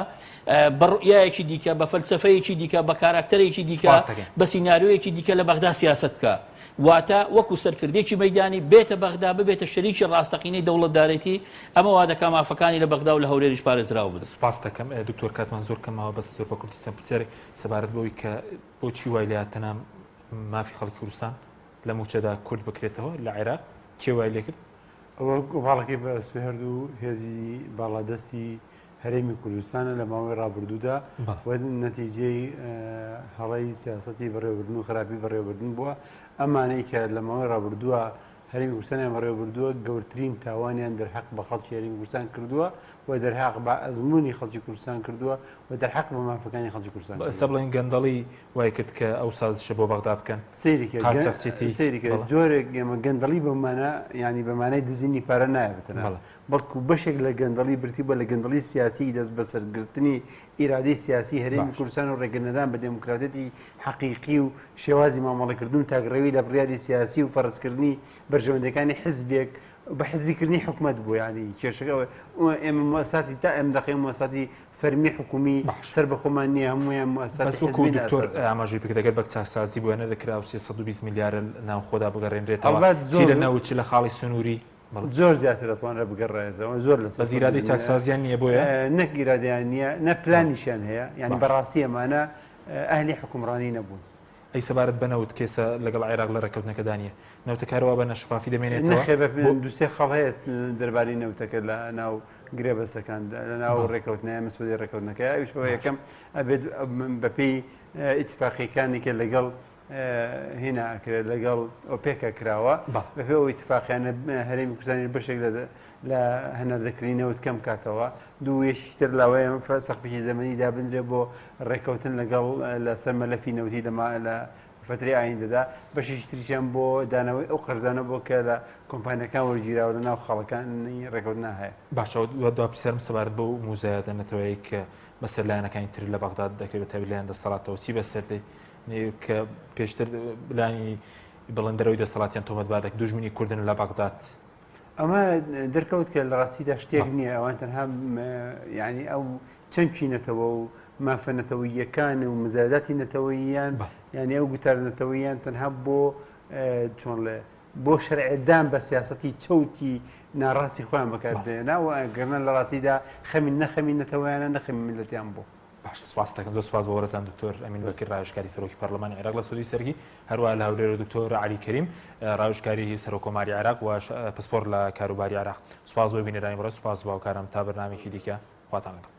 بەڕویایەکی دیکە بە فەلسەفەیەکی دیکە بە کاراکتەرێکی دیکە بە سیناریۆیەکی دیکە لە بەغدا سیاست بکە واتە وەکو سەرکردێکی مەیدانی بێتە بەغدا ببێتە شەریکی ڕاستەقینەی دەوڵەتدارێتی ئەمە وا دەکا مافەکانی لە بەغدا و لە هەولێریش پارێزراوە بدەن. سپاس دەکەم دکتۆر کاتمان زۆر کەمەوە بەس زۆر بە کورتی سەمپرسێرێک سەبارەت بەوەی کە بۆچی وای لە تەنام مافی خەڵکی کوردستان لە موچەدا کورد بکرێتەوە لە عێراق کێ وای لێ کرد؟ ئەوە باڵەکەی بە هەردوو هێزی باڵادەستی هەرێمی کوردستانە لە ماوەی ڕابردوودا و نەتیجەی هەڵی سیاسەتی بەڕێوەبردن و خراپی بەڕێوەبردن بووە ئەمانەی کە لە ماوەی ڕابردووە هەرێمی کوردستانیان بەڕێوەبردووە گەورترین تاوانیان دەرحەق بە خەڵکی هەرێمی کوردستان کردووە و دەرحەق بە ئەزمموی خەڵکی کوردستان کردووە و دەرحەق بە مافەکانی خەڵکی کوردستان. ئێستا بڵێن گەندەڵی وای کرد کە ئەو سازشە بۆ بەغدا بکەن سەیریکە جۆرێک ئێمە گەندەڵی بەمانە ینی بەمانای دزینی پارە نایەبێتەوە بەڵکو بەشێک لە گەندەڵی برتی بە لە گەندەڵی سیاسی دەست بە سەرگرتنی ئیرادەی سیاسی هەرێمی کوردستان و ڕێگەنەدان بە دموکراتەتی حەقیقی و شێوازی مامەڵەکردن تاگڕەوی لە بڕیاری سیاسی و فەرزکردنی بەرژەوەندەکانی حزبێک بە حزبیکردنی حکومت بوو ینی کێشەکە ئێمە مؤسساتی تا ئەم دقی مؤسساتی فەرمی حکومی سەر بە خۆمان نییە هەمویان مؤسساتی دکتۆر ئاماژەی بکە دەگەر بە چاکسازی بووە نەدەکرا و 320 میلیارد ناو خۆدا بگەڕێنرێتەوە چی لە ناو چی لە خاڵی سنووری زۆر زیاتر دەتوانرە بگەڕێتەوە زۆر لە زیرادی چاکسازیان نییە بۆیە نەک ئیرادیان نییە نە پلانیشیان هەیە ینی بەڕاستی ئەمانە ئەهلی حکومڕانی نەبوون. ئەی سەبارەت بەنەوت کێسە لەگەڵ عێراق لە ڕێکەوتنەکەدانیە نەوتەکارەوە بە نەشفافی دەمێنێتەوە نەخێبە دووسێ خەڵ هەیە دەربارەی نەوتەکە لە ناو گرێبەسەکان لە ناو ڕێکەوتنایە مەسئولەی ڕێکەوتنەکە ئەویشەوە یەکەم ئەبێت بەپێی ئیتفاقیەکانی کە لەگەڵ هێنا ئەکرێت لەگەڵ ئۆپێکە کراوە بەپێ ئەو ئیتفاقیانە هەرێمی کوردستانی بەشێک لە هەناردەکردنەوەت کەم کاتەوە دوو یەشتر لاوەیە سەقفێکی زەمەنی دابدرێت بۆ ڕێکەوتن لەگەڵ لە سەر مەلەفی نەوتی لە فترەی ئایندەدا بەشیش تریشیان بۆ دانەوەی ئەو قەرزانە بۆ کە لە کۆمپانیەکان وەرگیراوە لە ناو خەڵەکانی ڕێکەوتنا هەیە. باشەوە دوا پرسیارم سەبارەت بۆ موزایە دەنێتەوەی کە بەسەر لایەنەکانی تر لە بەغداد دەکرێت بە تەویلیان دەسەڵاتەوە چی بەسەر کە پێشتر بلانی بڵندەرەوەی دەسەڵاتیان تۆمەتبارێک دوژمنی کوردن لە بەغداد ئەمە دەرکەوت کە لە ڕاستیدا شتێک نییە ئەوان تەنها ینی ئەو چەمکی نەتەوە و مافەنەتەوەییەکان و مزایداتی نەتەوەییان ینی ئەو گوتارنەتەوەییان تەنها بۆ چۆن لێ بۆ شەرعێدان بە سیاسەتی چەوتی ناڕاستی خۆیان بەکاردێناوە گەرنە لە ڕاستیدا خەمین نەخەمی نەتەوەیانە نەخەمی ملەتیان بۆ. باش سپاس دەکەم زۆر سپاس بۆ وەرزان دکتۆر ئەمین بەکر ڕاوێژکاری سەرۆکی پەرلەمانی عێراق لە سوودی سەرگی هەروە لە هەولێر دکتۆر عەلی کەریم ڕاوێژکاری سەرۆکۆماری عێراق و پسپۆر لە کاروباری عێراق. سپاس بۆ بینەرانی بەڕێز سپاس باوکارم تا بەرنامێکی دیکە خواتان لەگەڵ.